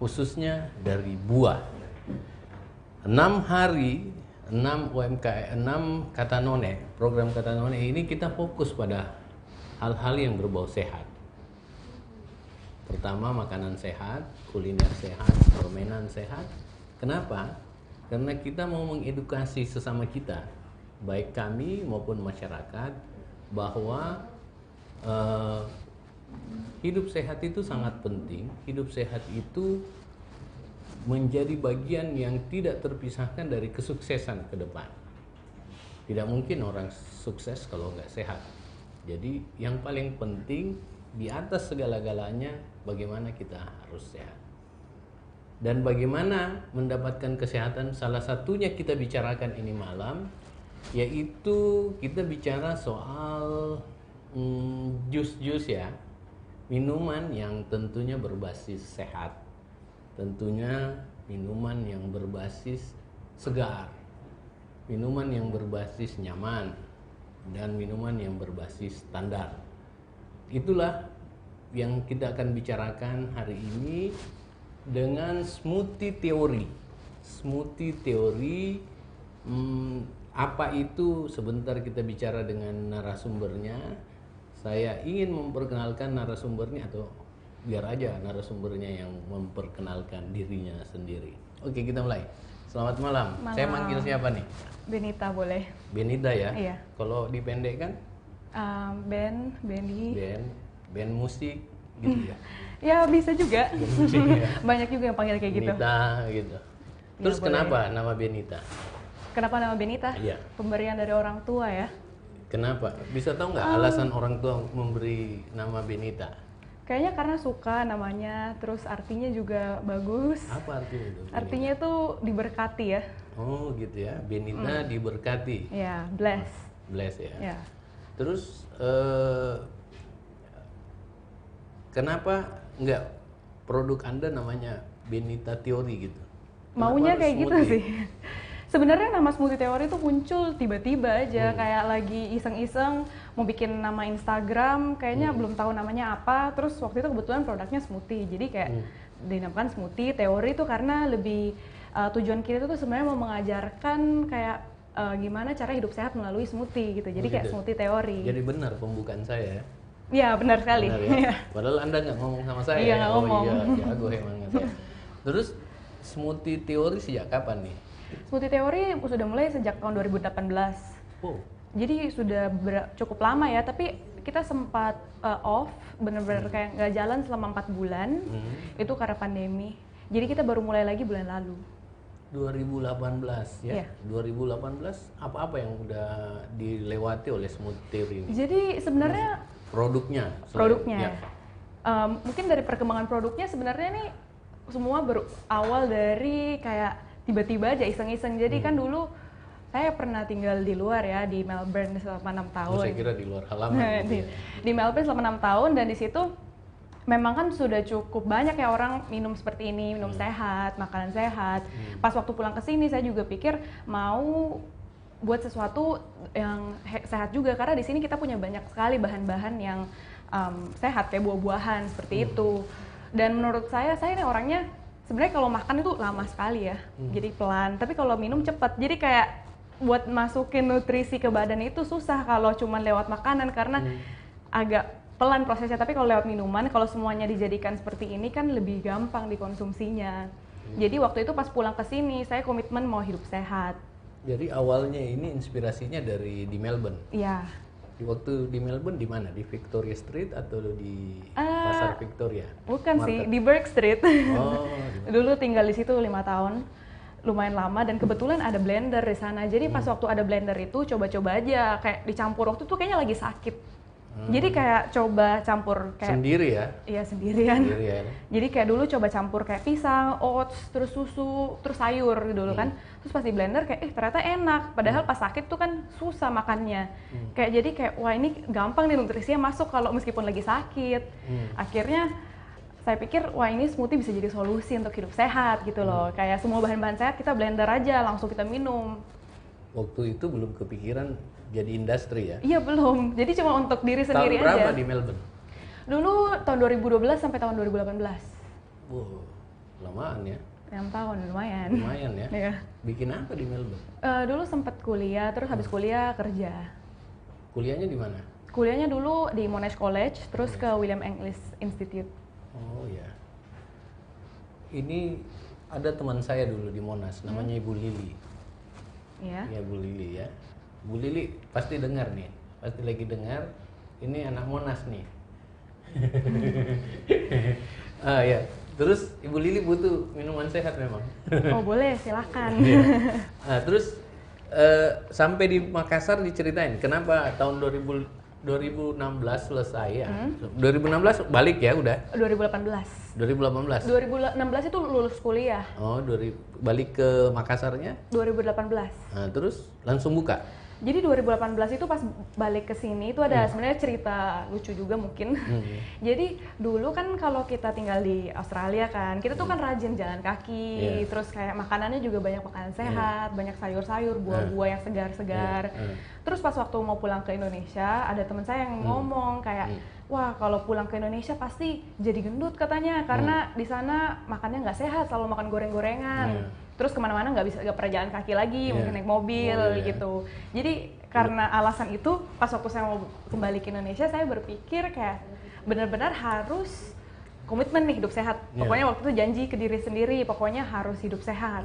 khususnya dari buah. 6 hari, 6 UMKM, 6 Kata None, program Kata None ini kita fokus pada hal-hal yang berbau sehat. Pertama, makanan sehat, kuliner sehat, permainan sehat. Kenapa? Karena kita mau mengedukasi sesama kita, baik kami maupun masyarakat, bahwa hidup sehat itu sangat penting. Hidup sehat itu menjadi bagian yang tidak terpisahkan dari kesuksesan ke depan. Tidak mungkin orang sukses kalau nggak sehat. Jadi yang paling penting di atas segala-galanya, bagaimana kita harus sehat. Dan bagaimana mendapatkan kesehatan, salah satunya kita bicarakan ini malam, yaitu kita bicara soal jus-jus ya, minuman yang tentunya berbasis sehat, tentunya minuman yang berbasis segar, minuman yang berbasis nyaman, dan minuman yang berbasis standar. Itulah yang kita akan bicarakan hari ini dengan smoothie teori. Smoothie teori, apa itu? Sebentar kita bicara dengan narasumbernya. Saya ingin memperkenalkan narasumbernya, atau biar aja narasumbernya yang memperkenalkan dirinya sendiri. Oke, kita mulai. Selamat malam. Saya manggil siapa nih? Benita boleh. Benita ya? Iya. Kalau dipendek kan? Benny. Band musik gitu ya? Ya bisa juga. Musik, ya. Banyak juga yang panggil kayak gitu. Benita gitu. Terus Ya, kenapa nama Benita? Kenapa nama Benita? Iya. Pemberian dari orang tua ya. Kenapa? Bisa tahu nggak alasan orang tua memberi nama Benita? Kayaknya karena suka namanya, terus artinya juga bagus. Apa artinya itu? Benita? Artinya tuh diberkati ya. Oh gitu ya, Benita diberkati. Ya, bless. Bless ya. Ya. Terus kenapa nggak produk Anda namanya Benita Teori gitu? Maunya Kenapa kayak harus gitu smoothie? sih. Sebenarnya nama smoothie teori itu muncul tiba-tiba aja, kayak lagi iseng-iseng mau bikin nama Instagram, kayaknya belum tahu namanya apa. Terus waktu itu kebetulan produknya smoothie, jadi kayak dinamakan smoothie teori itu karena lebih tujuan kita itu sebenarnya mau mengajarkan kayak gimana cara hidup sehat melalui smoothie gitu. Jadi kayak gitu. smoothie teori. Jadi benar pembukaan saya ya? Iya benar sekali. Benar ya? Padahal Anda nggak ngomong sama saya. Iya, nggak ngomong. Oh iya, jago emang gitu. Terus smoothie teori sejak kapan nih? Smoothie teori sudah mulai sejak tahun 2018. Oh, Jadi sudah cukup lama ya, tapi kita sempat off, bener-bener kayak nggak jalan selama 4 bulan, itu karena pandemi. Jadi kita baru mulai lagi bulan lalu. 2018 ya? Iya. 2018 apa-apa yang udah dilewati oleh smoothie teori ini? Jadi sebenarnya Produknya? produknya, Ya. mungkin dari perkembangan produknya sebenarnya nih semua berawal dari kayak tiba-tiba aja iseng-iseng. Jadi kan dulu saya pernah tinggal di luar ya, di Melbourne selama 6 tahun. Oh, saya kira di luar halaman. gitu ya. Di Melbourne selama 6 tahun, dan di situ memang kan sudah cukup banyak ya orang minum seperti ini, minum sehat, makanan sehat. Pas waktu pulang ke sini saya juga pikir mau buat sesuatu yang sehat juga, karena di sini kita punya banyak sekali bahan-bahan yang sehat kayak buah-buahan seperti itu. Dan menurut saya ini orangnya sebenarnya kalau makan itu lama sekali ya, jadi pelan. Tapi kalau minum cepat. Jadi kayak buat masukin nutrisi ke badan itu susah kalau cuma lewat makanan, karena agak pelan prosesnya. Tapi kalau lewat minuman, kalau semuanya dijadikan seperti ini kan lebih gampang dikonsumsinya. Jadi waktu itu pas pulang ke sini saya komitmen mau hidup sehat. Jadi awalnya ini inspirasinya dari di Melbourne. Iya. Waktu di Melbourne di mana? Di Victoria Street atau di Pasar Victoria? Bukan Market? sih, di Burke Street. Oh, Dulu tinggal di situ 5 tahun, lumayan lama, dan kebetulan ada blender di sana. Jadi pas waktu ada blender itu coba-coba aja, kayak dicampur. Waktu itu kayaknya lagi sakit. Jadi kayak coba campur kayak sendiri ya? Iya sendirian. Sendirian. Jadi kayak dulu coba campur kayak pisang, oats, terus susu, terus sayur dulu kan. Terus pas di blender kayak ternyata enak. Padahal pas sakit tuh kan susah makannya. Kayak jadi kayak wah ini gampang nih nutrisinya masuk kalau meskipun lagi sakit. Akhirnya saya pikir wah ini smoothie bisa jadi solusi untuk hidup sehat gitu loh. Kayak semua bahan-bahan sehat kita blender aja langsung kita minum. Waktu itu belum kepikiran jadi industri ya? Iya belum. Jadi cuma untuk diri sendiri Tahun berapa aja. di Melbourne? Dulu tahun 2012 sampai tahun 2018. Wow. Lamaan ya. 6 tahun lumayan. Lumayan ya. Iya. Bikin apa di Melbourne? Dulu sempat kuliah, terus habis kuliah kerja. Kuliahnya di mana? Kuliahnya dulu di Monash College, terus ke William English Institute. Oh ya. Ini ada teman saya dulu di Monash, namanya Ibu Lili. Iya. Ya Bu Lili ya. Bu Lili pasti dengar nih, pasti lagi dengar. Ini anak Monash nih. Ya. Terus Ibu Lili butuh minuman sehat memang. Oh boleh, silakan. Nah, terus sampai di Makassar diceritain kenapa tahun 2016 selesai ya. 2016 balik ya udah. 2018. 2018. 2016 itu lulus kuliah. Oh, balik ke Makassarnya? 2018. Nah, terus langsung buka. Jadi 2018 itu pas balik ke sini itu ada sebenarnya cerita lucu juga mungkin. Jadi dulu kan kalau kita tinggal di Australia kan, kita tuh kan rajin jalan kaki, terus kayak makanannya juga banyak makanan sehat, banyak sayur-sayur, buah-buah yang segar-segar. Terus pas waktu mau pulang ke Indonesia, ada teman saya yang ngomong kayak, wah kalau pulang ke Indonesia pasti jadi gendut katanya, karena di sana makannya nggak sehat, selalu makan goreng-gorengan. Terus kemana-mana nggak pernah jalan kaki lagi, mungkin naik mobil gitu. Jadi karena alasan itu, pas waktu saya mau kembali ke Indonesia, saya berpikir kayak benar-benar harus komitmen nih hidup sehat. Pokoknya waktu itu janji ke diri sendiri, pokoknya harus hidup sehat.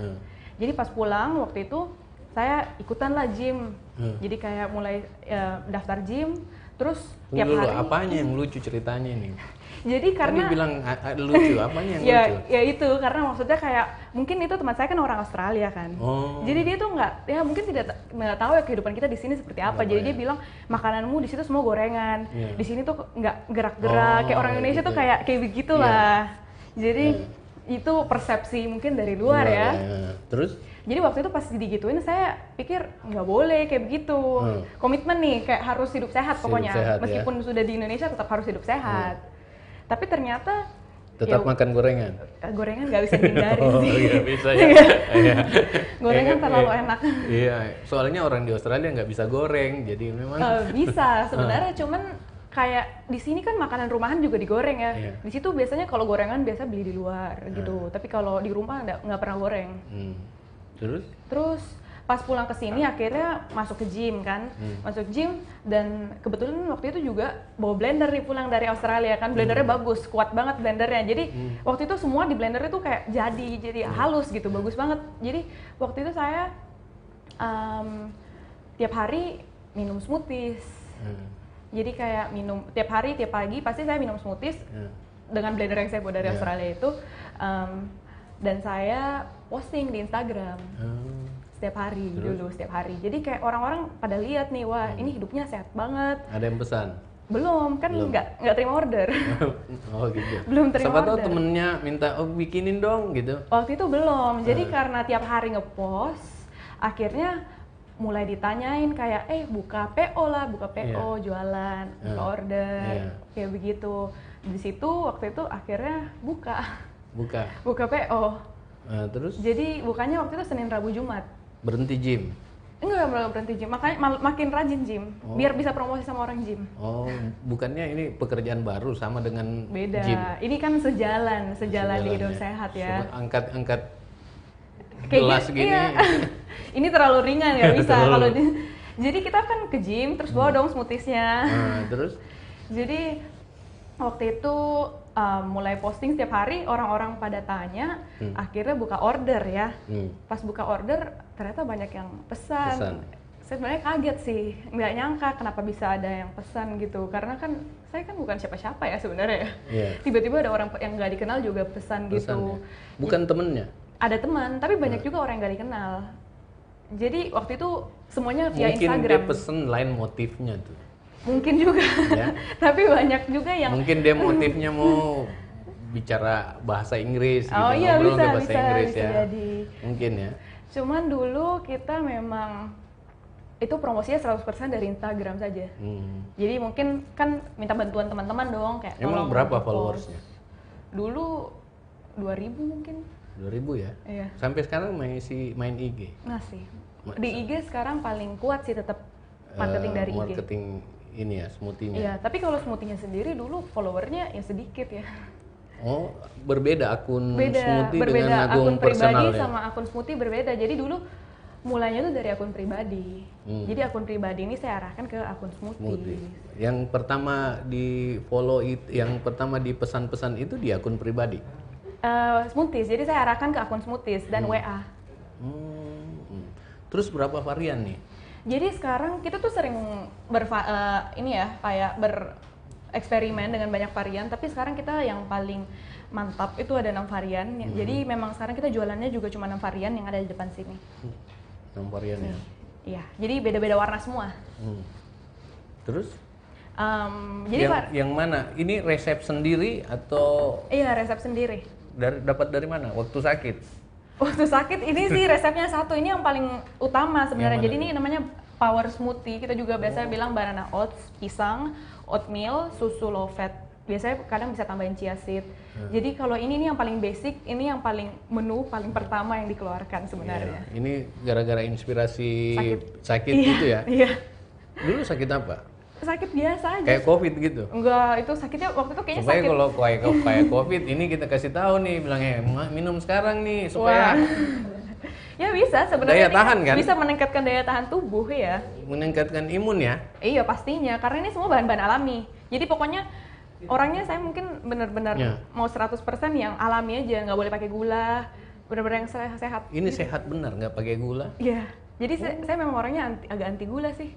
Jadi pas pulang waktu itu saya ikutan lah gym. Jadi kayak mulai daftar gym, terus tiap hari. Apanya yang lucu ceritanya ini? Jadi karena tadi bilang lucu, apanya yang lucu? Ya itu karena maksudnya kayak mungkin itu teman saya kan orang Australia kan. Jadi dia tuh mungkin nggak tahu ya kehidupan kita di sini seperti apa. Jadi dia bilang makananmu di situ semua gorengan. Di sini tuh nggak gerak-gerak kayak orang Indonesia tuh kayak begitulah. Jadi itu persepsi mungkin dari luar ya. Terus? Jadi waktu itu pas digituin saya pikir nggak boleh kayak begitu. Komitmen nih kayak harus hidup sehat pokoknya. Meskipun sudah di Indonesia tetap harus hidup sehat. Tapi ternyata tetap makan gorengan. Gorengan nggak bisa dihindarin sih. Iya bisa ya. Gorengan terlalu enak. Iya, soalnya orang di Australia nggak bisa goreng, jadi memang. Bisa sebenarnya, cuman kayak di sini kan makanan rumahan juga digoreng ya. Di situ biasanya kalau gorengan biasa beli di luar gitu. Tapi kalau di rumah nggak pernah goreng. Terus pas pulang ke sini akhirnya masuk ke gym kan, masuk gym dan kebetulan waktu itu juga bawa blender nih pulang dari Australia kan, blendernya bagus, kuat banget blendernya. Jadi waktu itu semua di blender itu kayak jadi halus gitu, bagus banget. Jadi waktu itu saya tiap hari minum smoothies. Jadi kayak minum tiap hari, tiap pagi pasti saya minum smoothies dengan blender yang saya bawa dari Australia itu, dan saya posting di Instagram. Setiap hari. Setiap hari. Jadi kayak orang-orang pada lihat nih, wah ini hidupnya sehat banget. Ada yang pesan? Belum, kan nggak terima order. Oh gitu. Belum terima Siapa order. tahu temennya minta, bikinin dong gitu. Waktu itu belum, jadi karena tiap hari ngepost, akhirnya mulai ditanyain kayak, buka PO lah, buka PO, jualan, buka order, kayak begitu. Di situ waktu itu akhirnya buka PO. Terus? Jadi bukanya waktu itu Senin, Rabu, Jumat. Berhenti gym? Enggak berhenti gym, makanya makin rajin gym, biar bisa promosi sama orang gym. Oh, bukannya ini pekerjaan baru sama dengan beda. Gym? Ini kan sejalan di hidup sehat ya. Angkat kayak gelas gini. Iya. Ini terlalu ringan nggak bisa kalau jadi kita kan ke gym terus bawa dong smoothiesnya. Terus? Jadi waktu itu mulai posting setiap hari, orang-orang pada tanya, akhirnya buka order ya. Pas buka order ternyata banyak yang pesan. Saya sebenarnya kaget sih, nggak nyangka kenapa bisa ada yang pesan gitu, karena kan saya kan bukan siapa-siapa ya sebenarnya. Tiba-tiba ada orang yang nggak dikenal juga pesan gitu. Ya? Bukan temennya? Ada teman, tapi banyak juga orang yang nggak dikenal. Jadi waktu itu semuanya via mungkin Instagram. Mungkin dia pesen lain motifnya tuh. Mungkin juga, ya? Tapi banyak juga yang mungkin dia motifnya mau bicara bahasa Inggris gitu, iya, ngobrol bisa, ke bahasa Inggris bisa ya. Jadi. Mungkin ya. Cuman dulu kita memang itu promosinya 100% dari Instagram saja. Jadi mungkin kan minta bantuan teman-teman dong kayak. Emang berapa followersnya? Dulu 2000 mungkin. 2000 ya? Iya. Sampai sekarang masih main IG? Masih. Di IG sekarang paling kuat sih tetap marketing dari IG. Marketing ini ya, smoothie-nya. Iya, tapi kalau smoothie-nya sendiri dulu followernya ya sedikit ya. Oh, berbeda akun Beda, smoothie berbeda dengan akun akun pribadi personal ya? sama akun smoothie berbeda. Jadi dulu mulainya tuh dari akun pribadi. Jadi akun pribadi ini saya arahkan ke akun smoothie. Yang pertama di follow yang pertama di pesan-pesan itu di akun pribadi. Smoothies, jadi saya arahkan ke akun smoothies dan WA. Terus berapa varian nih? Jadi sekarang kita tuh sering kayak bereksperimen dengan banyak varian, tapi sekarang kita yang paling mantap itu ada 6 varian. Jadi memang sekarang kita jualannya juga cuma 6 varian yang ada di depan sini. 6 varian ya? Iya, jadi beda-beda warna semua. Terus? Jadi yang mana? Ini resep sendiri atau? Iya, resep sendiri. Dapat dari mana? Waktu sakit? Waktu sakit ini sih resepnya satu, ini yang paling utama sebenarnya. Jadi ini namanya power smoothie. Kita juga biasanya bilang banana oats, pisang, oatmeal, susu low fat. Biasanya kadang bisa tambahin chia seed. Jadi kalau ini yang paling basic, ini yang paling menu paling pertama yang dikeluarkan sebenarnya. Ini gara-gara inspirasi sakit Iya, gitu ya? Iya. Dulu sakit apa? Sakit biasa aja. Kayak COVID gitu? Enggak, itu sakitnya waktu itu kayaknya Supaya sakit. kalau kayak COVID ini kita kasih tahu nih, bilangnya minum sekarang nih supaya Ya bisa sebenarnya daya tahan kan? bisa meningkatkan daya tahan tubuh ya. meningkatkan imun ya. Iya pastinya, karena ini semua bahan-bahan alami. Jadi pokoknya orangnya saya mungkin benar-benar mau 100% yang alami aja, nggak boleh pakai gula, benar-benar yang sehat. Ini sehat benar, nggak pakai gula? Iya, jadi saya memang orangnya agak anti gula sih.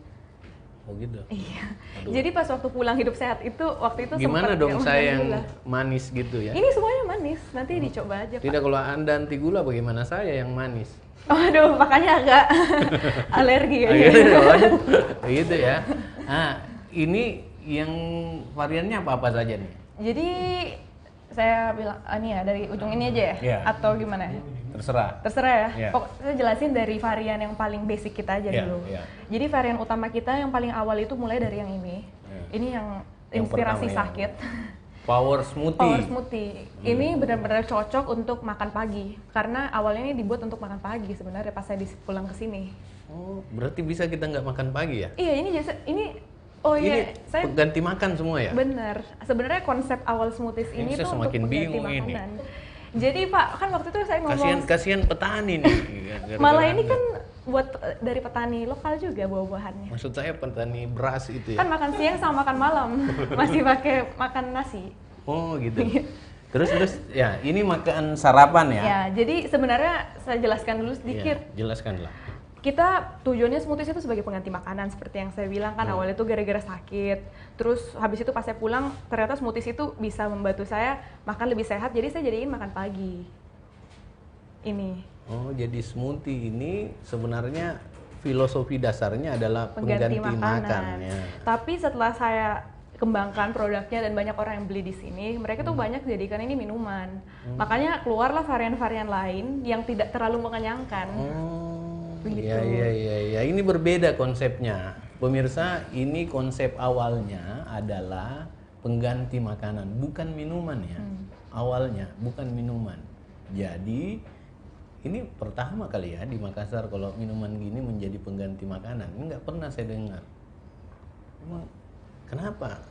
Oh gitu. Iya. Jadi pas waktu pulang hidup sehat itu waktu itu Gimana sempet dong nggak saya makan yang gula. manis gitu ya? Ini semuanya manis, nanti dicoba aja Pak. Tidak, kalau Anda anti gula bagaimana saya yang manis? Waduh, makanya agak alergi ya. Gitu ya. Nah, ini yang variannya apa-apa saja nih? Jadi saya bilang, ini ya dari ujung ini aja ya? Iya. Atau gimana? Terserah. Terserah ya. Iya. Saya jelasin dari varian yang paling basic kita aja Iya, dulu. iya. Jadi varian utama kita yang paling awal itu mulai dari yang ini. Iya. Ini yang Yang inspirasi pertama, sakit. Power smoothie. Power smoothie. Ini benar-benar cocok untuk makan pagi. Karena awalnya ini dibuat untuk makan pagi sebenarnya pas saya pulang ke sini. Oh, berarti bisa kita nggak makan pagi ya? Iya, ini oh iya, saya ganti makan semua ya? bener. Sebenarnya konsep awal smoothies ini saya tuh untuk semakin mengganti bingung ini. makanan. Jadi Pak, kan waktu itu saya ngomong Kasihan petani nih. malah gara-gara ini Anda. kan buat dari petani lokal juga buah-buahannya. Maksud saya petani beras itu ya? Kan makan siang sama makan malam, masih pakai makan nasi. Oh gitu. Terus ya ini makan sarapan ya? Ya, jadi sebenarnya saya jelaskan dulu sedikit. Ya, jelaskanlah. Kita tujuannya smoothies itu sebagai pengganti makanan seperti yang saya bilang kan awalnya itu gara-gara sakit. Terus habis itu pas saya pulang ternyata smoothies itu bisa membantu saya makan lebih sehat. Jadi saya jadiin makan pagi. Ini Oh, jadi smoothie ini sebenarnya filosofi dasarnya adalah pengganti makan ya. Tapi setelah saya kembangkan produknya dan banyak orang yang beli di sini, mereka tuh banyak jadikan ini minuman. Makanya keluarlah varian-varian lain yang tidak terlalu mengenyangkan. Begitu. Iya. Ini berbeda konsepnya. Pemirsa, ini konsep awalnya adalah pengganti makanan, bukan minuman ya. Awalnya bukan minuman. Jadi ini pertama kali ya di Makassar kalau minuman gini menjadi pengganti makanan. Ini nggak pernah saya dengar. Emang kenapa?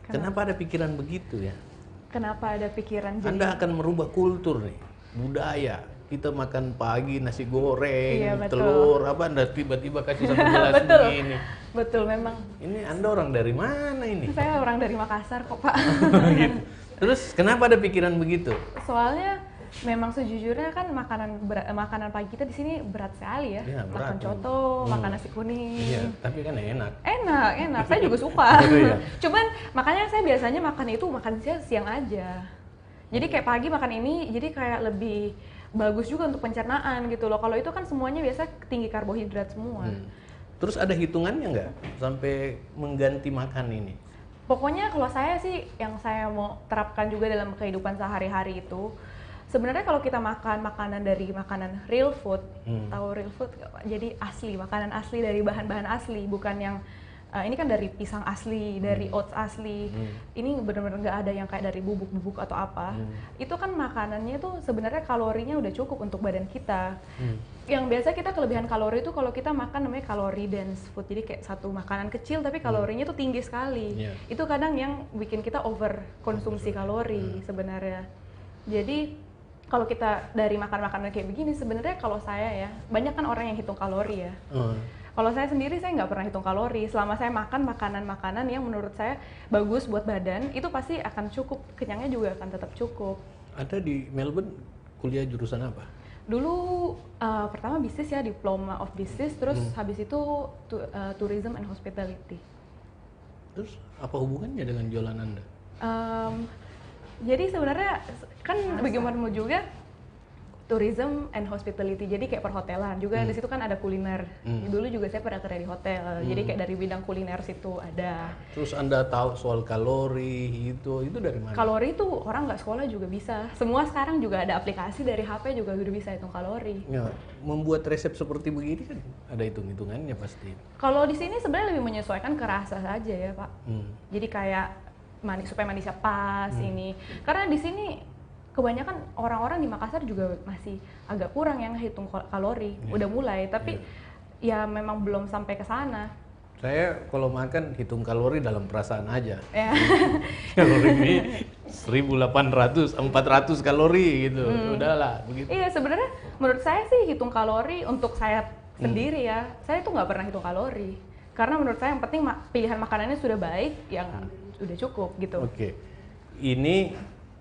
Kenapa ada pikiran begitu ya? Kenapa ada pikiran jadi Anda akan merubah kultur nih, budaya. Kita makan pagi nasi goreng, Iya, betul. telur, apa Anda tiba-tiba kasih satu gelas betul. begini. Betul memang. Ini Anda orang dari mana ini? Saya orang dari Makassar kok Pak. Gitu. Terus kenapa ada pikiran begitu? Soalnya memang sejujurnya kan makanan pagi kita di sini berat sekali ya. Iya, berat. Makan coto, makan nasi kuning. Iya, tapi kan enak. Enak. Saya juga suka. Iya. Cuman makanya saya biasanya makan itu makan siang aja. Jadi kayak pagi makan ini, jadi kayak lebih bagus juga untuk pencernaan gitu loh. Kalau itu kan semuanya biasa tinggi karbohidrat semua. Terus ada hitungannya nggak sampai mengganti makan ini? Pokoknya kalau saya sih yang saya mau terapkan juga dalam kehidupan sehari-hari itu, sebenarnya kalau kita makan makanan dari makanan real food, tahu real food nggak Pak? Jadi asli, makanan asli dari bahan-bahan asli, bukan yang ini kan dari pisang asli, dari oats asli. Ini benar-benar nggak ada yang kayak dari bubuk-bubuk atau apa. Itu kan makanannya tuh sebenarnya kalorinya udah cukup untuk badan kita. Yang biasa kita kelebihan kalori itu kalau kita makan namanya kalori dense food. Jadi kayak satu makanan kecil tapi kalorinya tuh tinggi sekali. Itu kadang yang bikin kita over konsumsi kalori sebenarnya. Jadi kalau kita dari makan-makanan kayak begini sebenarnya kalau saya ya, banyak kan orang yang hitung kalori ya. Kalau saya sendiri saya nggak pernah hitung kalori. Selama saya makan makanan-makanan yang menurut saya bagus buat badan, itu pasti akan cukup. Kenyangnya juga akan tetap cukup. Ada di Melbourne kuliah jurusan apa? Dulu pertama bisnis ya, diploma of business, terus habis itu tourism and hospitality. Terus apa hubungannya dengan jualan Anda? Jadi sebenarnya kan bagaimanapun juga tourism and hospitality, jadi kayak perhotelan juga di situ kan ada kuliner. Dulu juga saya pernah kerja di hotel, jadi kayak dari bidang kuliner situ ada. Terus Anda tahu soal kalori itu dari mana? Kalori itu orang nggak sekolah juga bisa. Semua sekarang juga ada aplikasi dari HP juga udah bisa hitung kalori. Ya, membuat resep seperti begini kan ada hitung-hitungannya pasti. Kalau di sini sebenarnya lebih menyesuaikan ke rasa saja ya Pak. Jadi kayak supaya manisnya pas ini. Karena di sini kebanyakan orang-orang di Makassar juga masih agak kurang yang hitung kalori. Udah mulai, tapi ya memang belum sampai ke sana. Saya kalau makan hitung kalori dalam perasaan aja. Kalori ini 1.800, 400 kalori gitu. Udahlah begitu. Iya, sebenarnya menurut saya sih hitung kalori untuk saya sendiri ya. Saya tuh nggak pernah hitung kalori. Karena menurut saya yang penting pilihan makanannya sudah baik, yang udah cukup gitu. Oke. Ini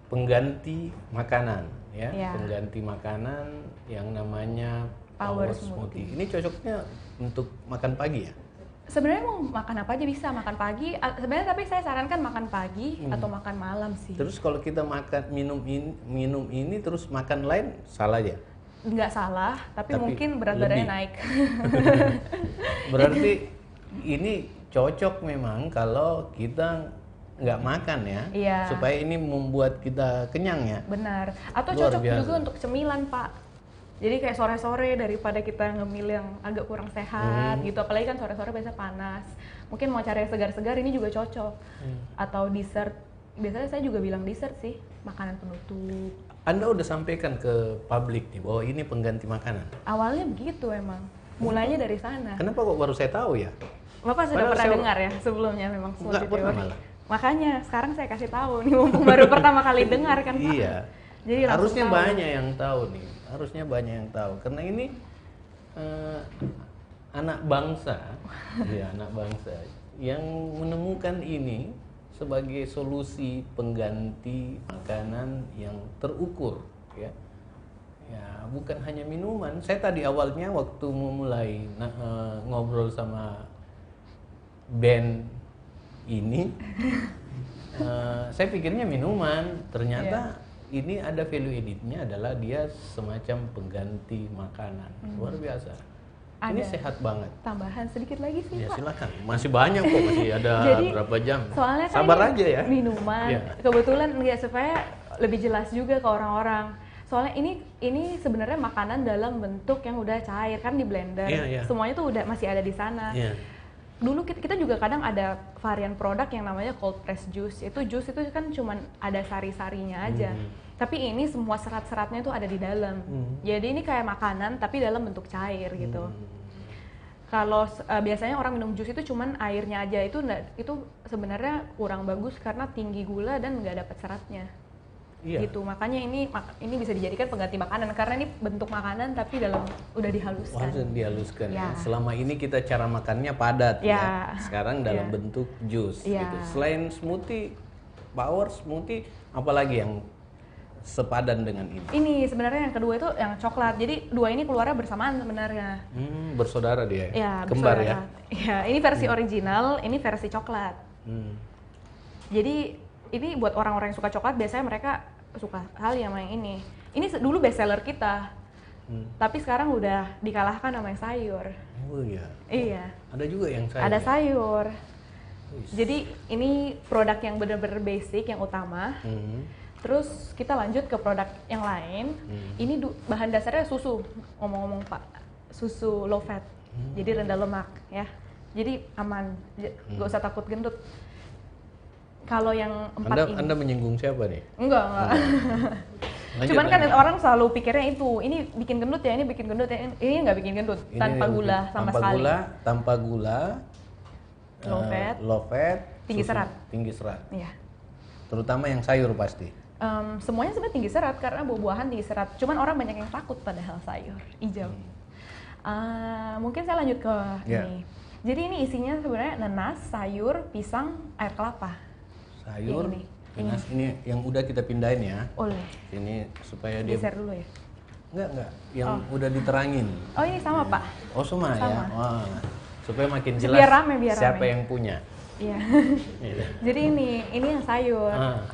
pengganti makanan ya, pengganti makanan yang namanya power smoothie. Ini cocoknya untuk makan pagi ya? Sebenarnya mau makan apa aja bisa, makan pagi. Sebenarnya tapi saya sarankan makan pagi atau makan malam sih. Terus kalau kita makan minum ini terus makan lain salah ya? Nggak salah, tapi mungkin berat badannya naik. Berarti ini cocok memang kalau kita nggak makan ya, supaya ini membuat kita kenyang ya. Benar. Atau cocok juga untuk cemilan Pak. Jadi kayak sore-sore daripada kita ngemil yang agak kurang sehat gitu. Apalagi kan sore-sore biasa panas. Mungkin mau cari yang segar-segar ini juga cocok. Atau dessert. Biasanya saya juga bilang dessert sih, makanan penutup. Anda udah sampaikan ke publik nih bahwa ini pengganti makanan? Awalnya begitu emang. Mulainya dari sana. Kenapa kok baru saya tahu ya? Bapak sudah pernah dengar ya sebelumnya memang smoothie teori? Makanya sekarang saya kasih tahu nih, mumpung baru pertama kali dengar kan Pak. Iya. Jadi harusnya banyak yang tahu nih. Harusnya banyak yang tahu karena ini anak bangsa, ya anak bangsa yang menemukan ini sebagai solusi pengganti makanan yang terukur, ya. Ya, bukan hanya minuman. Saya tadi awalnya waktu memulai ngobrol sama band ini, saya pikirnya minuman. Ternyata ini ada value editnya adalah dia semacam pengganti makanan. Luar biasa. Ini sehat banget. Tambahan sedikit lagi sih Pak. Silakan. Masih banyak kok, masih ada. Jadi, berapa jam. Soalnya sabar kan aja ya. Minuman. Kebetulan nggak, supaya lebih jelas juga ke orang-orang. Soalnya ini sebenarnya makanan dalam bentuk yang udah cair kan di blender. Semuanya tuh udah masih ada di sana. Dulu kita juga kadang ada varian produk yang namanya cold press juice. Itu juice itu kan cuman ada sari-sarinya aja. Tapi ini semua serat-seratnya tuh ada di dalam. Jadi ini kayak makanan tapi dalam bentuk cair gitu. Kalau biasanya orang minum jus itu cuman airnya aja, itu sebenarnya kurang bagus karena tinggi gula dan nggak dapat seratnya. Gitu. Makanya ini bisa dijadikan pengganti makanan karena ini bentuk makanan tapi dalam udah dihaluskan. Dihaluskan. Selama ini kita cara makannya padat ya. Sekarang dalam bentuk jus gitu. Selain smoothie, power smoothie, apalagi yang sepadan dengan ini? Ini sebenarnya yang kedua itu yang coklat. Jadi dua ini keluarnya bersamaan sebenarnya. Bersaudara dia. Ya, kembar bersaudara. Ya, ini versi original, ini versi coklat. Jadi ini buat orang-orang yang suka coklat, biasanya mereka suka hal yang ini. Ini dulu best seller kita. Tapi sekarang udah dikalahkan sama yang sayur. Oh iya. Iya. Ada juga yang sayur. Ada sayur. Jadi ini produk yang benar-benar basic, yang utama. Terus kita lanjut ke produk yang lain. Ini bahan dasarnya susu, ngomong-ngomong Pak, susu low fat, jadi rendah lemak ya. Jadi aman, nggak usah takut gendut. Kalau yang 4 ini. Anda menyinggung siapa nih? Enggak. Lanjut, Cuman kan lanjut. orang selalu pikirnya itu, ini bikin gendut ya, ini bikin gendut ya, ini nggak bikin gendut, Ini tanpa yang gula bikin- sama sekali. Tanpa gula, Low fat, tinggi susu- serat. tinggi serat. Iya. Terutama yang sayur pasti. Semuanya sebenarnya tinggi serat karena buah-buahan tinggi serat. Cuman orang banyak yang takut padahal sayur hijau. Mungkin saya lanjut ke Ya. ini. Jadi ini isinya sebenarnya nanas, sayur, pisang, air kelapa. Sayur, Yang ini. nanas ini yang udah kita pindahin ya. Oleh. Ini supaya dia Geser dulu ya. enggak, yang udah diterangin. Oh ini sama Pak. Oh sama ya. Sama. Wah. Supaya makin Biar jelas rame, biar siapa rame. yang punya. Iya. Gitu. Jadi ini yang sayur. Ah,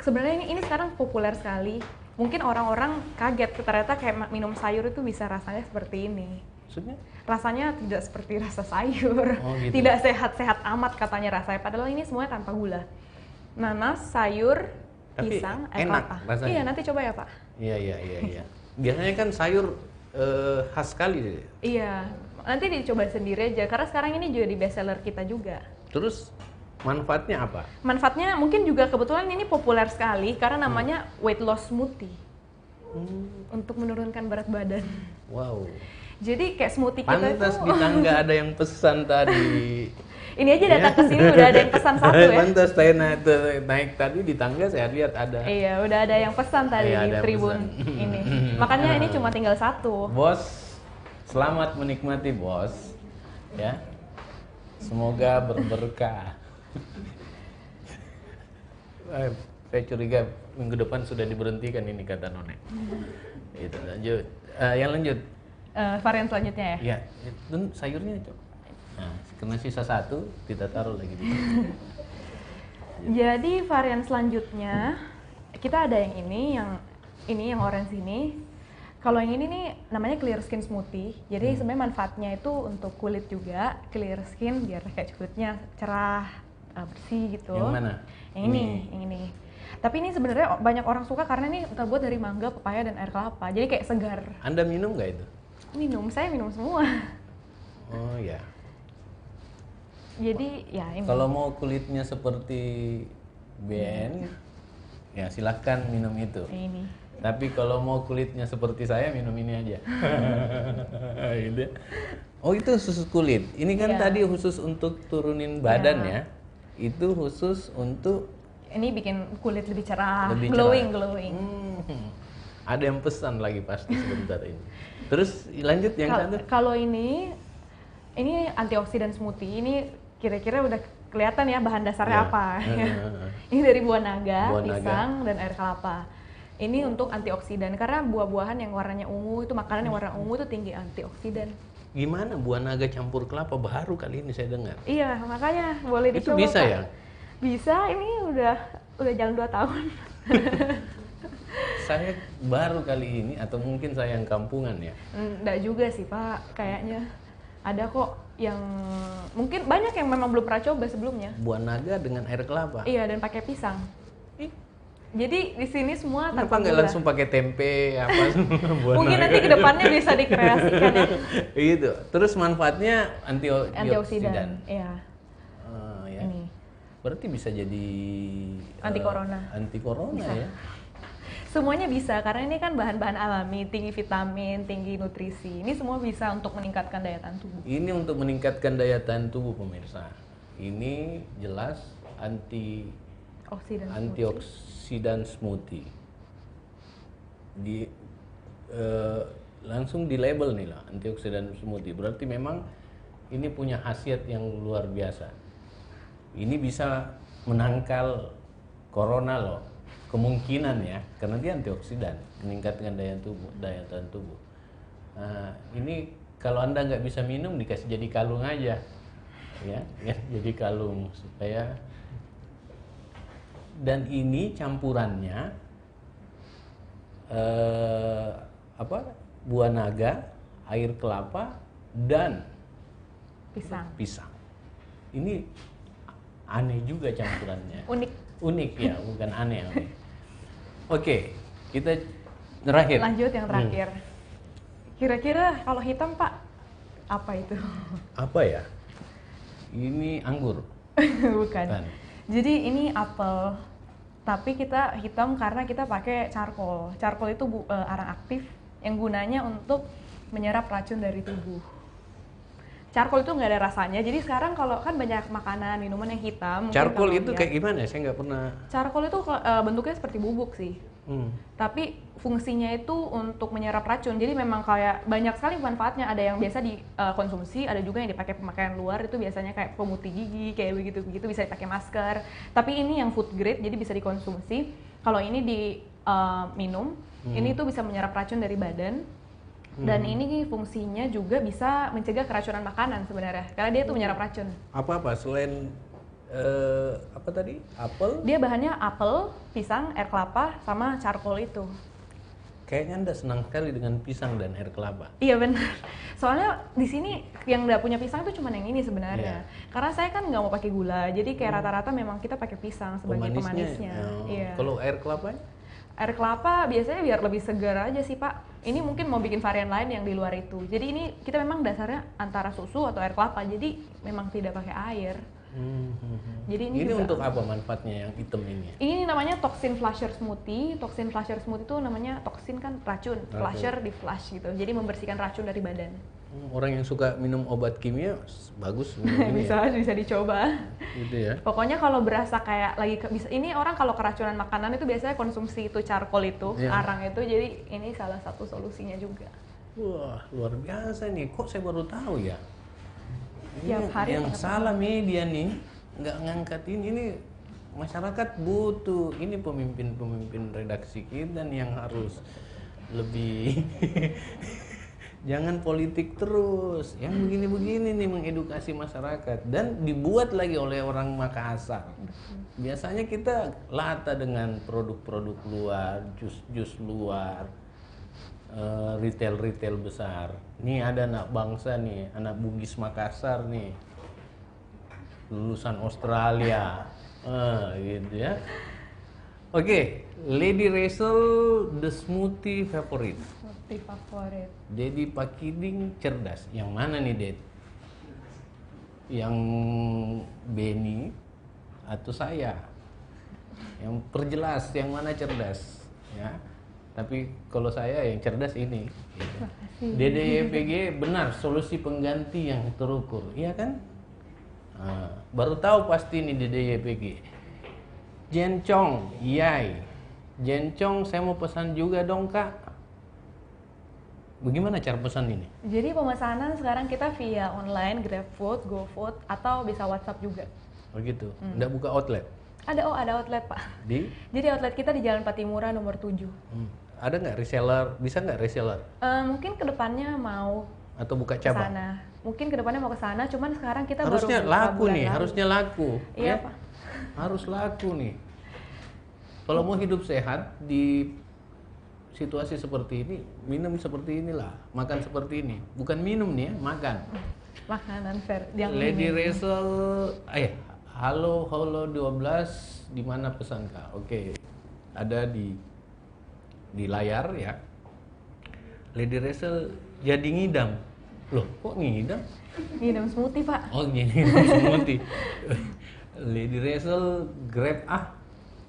Sebenarnya ini sekarang populer sekali. Mungkin orang-orang kaget ternyata kayak minum sayur itu bisa rasanya seperti ini. maksudnya? Rasanya tidak seperti rasa sayur. Oh, gitu. Tidak sehat-sehat amat katanya rasanya. Padahal ini semuanya tanpa gula. Nanas, sayur, Tapi pisang, air enak kelapa. rasanya. Iya, nanti coba ya Pak. Iya. Biasanya kan sayur khas sekali. Iya, nanti dicoba sendiri aja. Karena sekarang ini juga di bestseller kita juga. Terus manfaatnya apa? Manfaatnya mungkin juga kebetulan ini populer sekali karena namanya weight loss smoothie. Untuk menurunkan berat badan. Wow. Jadi kayak smoothie kita Pantas itu di tangga ada yang pesan tadi. ini aja datang ke sini udah ada yang pesan satu ya. Pantas saya naik tadi di tangga saya lihat ada. Iya, udah ada yang pesan tadi Iya, di ada yang Tribun pesan. ini. Makanya ini cuma tinggal satu. Bos, selamat menikmati bos. Ya. Semoga berberkah. Saya curiga minggu depan sudah diberhentikan ini kata None. Itu lanjut. Yang lanjut. Varian selanjutnya ya. Ya, itu sayurnya coba. Nah, karena sisa satu kita taruh lagi di sini. Jadi varian selanjutnya kita ada yang ini yang orange ini. Kalau yang ini nih namanya clear skin smoothie. Jadi sebenarnya manfaatnya itu untuk kulit juga, clear skin biar kayak kulitnya cerah, bersih gitu. Yang mana? Yang ini. Tapi ini sebenarnya banyak orang suka karena ini terbuat dari mangga, pepaya dan air kelapa. Jadi kayak segar. Anda minum nggak itu? Saya minum semua. Oh ya. Jadi ya ini. Kalau mau kulitnya seperti Ben, ya silahkan minum itu. Ini. Tapi kalau mau kulitnya seperti saya, minum ini aja. Gitu. Oh itu khusus kulit. Ini kan Iya. tadi khusus untuk turunin badan ya. Itu khusus untuk Ini bikin kulit lebih cerah, lebih glowing. Ada yang pesan lagi pasti sebentar ini. Terus lanjut yang satu. Kalau ini antioksidan smoothie. Ini kira-kira udah kelihatan ya bahan dasarnya Iya. apa. Ini dari buah naga, Buah naga. pisang dan air kelapa. Ini untuk antioksidan karena buah-buahan yang warnanya ungu itu makanan yang warna ungu itu tinggi antioksidan. Gimana buah naga campur kelapa baru kali ini saya dengar. Iya, makanya boleh Itu dicoba. bisa Pak. ya? Bisa, ini udah jalan 2 tahun. Saya baru kali ini atau mungkin saya yang kampungan ya. Enggak juga sih Pak, kayaknya ada kok yang mungkin banyak yang memang belum pernah coba sebelumnya. Buah naga dengan air kelapa. Iya, dan pakai pisang. Ih, Jadi di sini semua kenapa tanpa nggak gula. langsung pakai tempe apa semua buah Mungkin naga? nanti kedepannya bisa dikreasikan ya. Gitu. Terus manfaatnya Antioksidan. Iya. Ya. Ini. Berarti bisa jadi Anti corona. Anti corona Bisa. ya. Semuanya bisa karena ini kan bahan-bahan alami, tinggi vitamin, tinggi nutrisi. Ini semua bisa untuk meningkatkan daya tahan tubuh. Ini untuk meningkatkan daya tahan tubuh pemirsa. Ini jelas antioksidan smoothie. Langsung di label nih lah antioksidan smoothie. Berarti memang ini punya khasiat yang luar biasa. Ini bisa menangkal corona loh. Kemungkinan ya, karena dia antioksidan, meningkatkan daya tahan tubuh. Nah, ini kalau Anda nggak bisa minum dikasih jadi kalung aja, ya jadi kalung supaya. Dan ini campurannya buah naga, air kelapa dan pisang. Ini aneh juga campurannya. Unik ya, bukan aneh. Oke, kita terakhir. Lanjut yang terakhir. Kira-kira kalau hitam Pak, apa itu? Apa ya? Ini anggur. Bukan. Bukan. Jadi ini apel, tapi kita hitam karena kita pakai charcoal. Charcoal itu arang aktif yang gunanya untuk menyerap racun dari tubuh. Charcoal itu nggak ada rasanya, jadi sekarang kalau kan banyak makanan, minuman yang hitam. Charcoal itu kayak gimana? Saya nggak pernah. Charcoal itu bentuknya seperti bubuk sih. Tapi fungsinya itu untuk menyerap racun. Jadi memang kayak banyak sekali manfaatnya. Ada yang biasa dikonsumsi, ada juga yang dipakai pemakaian luar. Itu biasanya kayak pemutih gigi, kayak begitu-begitu, bisa dipakai masker. Tapi ini yang food grade, jadi bisa dikonsumsi. Kalau ini diminum, ini tuh bisa menyerap racun dari badan. Dan ini fungsinya juga bisa mencegah keracunan makanan sebenarnya. Karena dia tuh menyerap racun. Apa-apa selain apa tadi? Apel? Dia bahannya apel, pisang, air kelapa, sama charcoal itu. Kayaknya Anda senang sekali dengan pisang dan air kelapa. Iya benar. Soalnya di sini yang nggak punya pisang itu cuma yang ini sebenarnya. Karena saya kan nggak mau pakai gula, jadi kayak rata-rata memang kita pakai pisang sebagai pemanisnya. Iya. Kalau air kelapanya? Air kelapa biasanya biar lebih segar aja sih Pak. Ini mungkin mau bikin varian lain yang di luar itu. Jadi ini kita memang dasarnya antara susu atau air kelapa. Jadi memang tidak pakai air. Jadi ini juga, untuk apa manfaatnya yang hitam ini? Ini namanya toxin flusher smoothie. Toxin flusher smoothie itu namanya toksin kan racun. Flusher di flush gitu. Jadi membersihkan racun dari badan. Orang yang suka minum obat kimia bagus minum ini bisa dicoba. Gitu ya. Pokoknya kalau berasa kayak lagi ini orang kalau keracunan makanan itu biasanya konsumsi itu charcoal itu, arang itu. Jadi ini salah satu solusinya juga. Wah, luar biasa nih. Kok saya baru tahu ya? Tiap hari yang salah media nih, nggak ngangkat ini masyarakat butuh. Ini pemimpin redaksi kita nih yang harus lebih jangan politik terus, yang begini-begini nih mengedukasi masyarakat dan dibuat lagi oleh orang Makassar. Biasanya kita lata dengan produk-produk luar, jus-jus luar, retail besar. Nih ada anak bangsa nih, anak Bugis Makassar nih, lulusan Australia, gitu ya. Oke, Lady Rachel the smoothie favorite. Favorit. Dedi Pakiding cerdas. Yang mana nih, Ded? Yang Beni atau saya? Yang perjelas yang mana cerdas, ya. Tapi kalau saya yang cerdas ini. Gitu. DDYPG benar solusi pengganti yang terukur, iya kan? Baru tahu pasti nih DDYPG. Jencong, yai. Jencong saya mau pesan juga dong, Kak. Bagaimana cara pesan ini? Jadi pemesanan sekarang kita via online, GrabFood, GoFood, atau bisa WhatsApp juga. Oh gitu? Nggak buka outlet? Ada outlet Pak. Jadi outlet kita di Jalan Patimura nomor 7. Ada nggak reseller? Bisa nggak reseller? Mungkin kedepannya mau atau buka cabang? Kesana. Mungkin kedepannya mau ke sana, cuman sekarang kita harusnya baru laku nih, lalu. Harusnya laku. Iya, ya? Pak. Harus laku nih. Kalau mau hidup sehat di situasi seperti ini, minum seperti inilah, makan seperti ini. Bukan minum nih ya, makan. Makanan fair yang Lady Rachel, halo 12 di mana pesan Kak? Oke. Ada di layar ya. Lady Rachel jadi ngidam. Loh, kok ngidam? Ngidam smoothie, Pak. Oh, ngidam smoothie. Lady Rachel Grab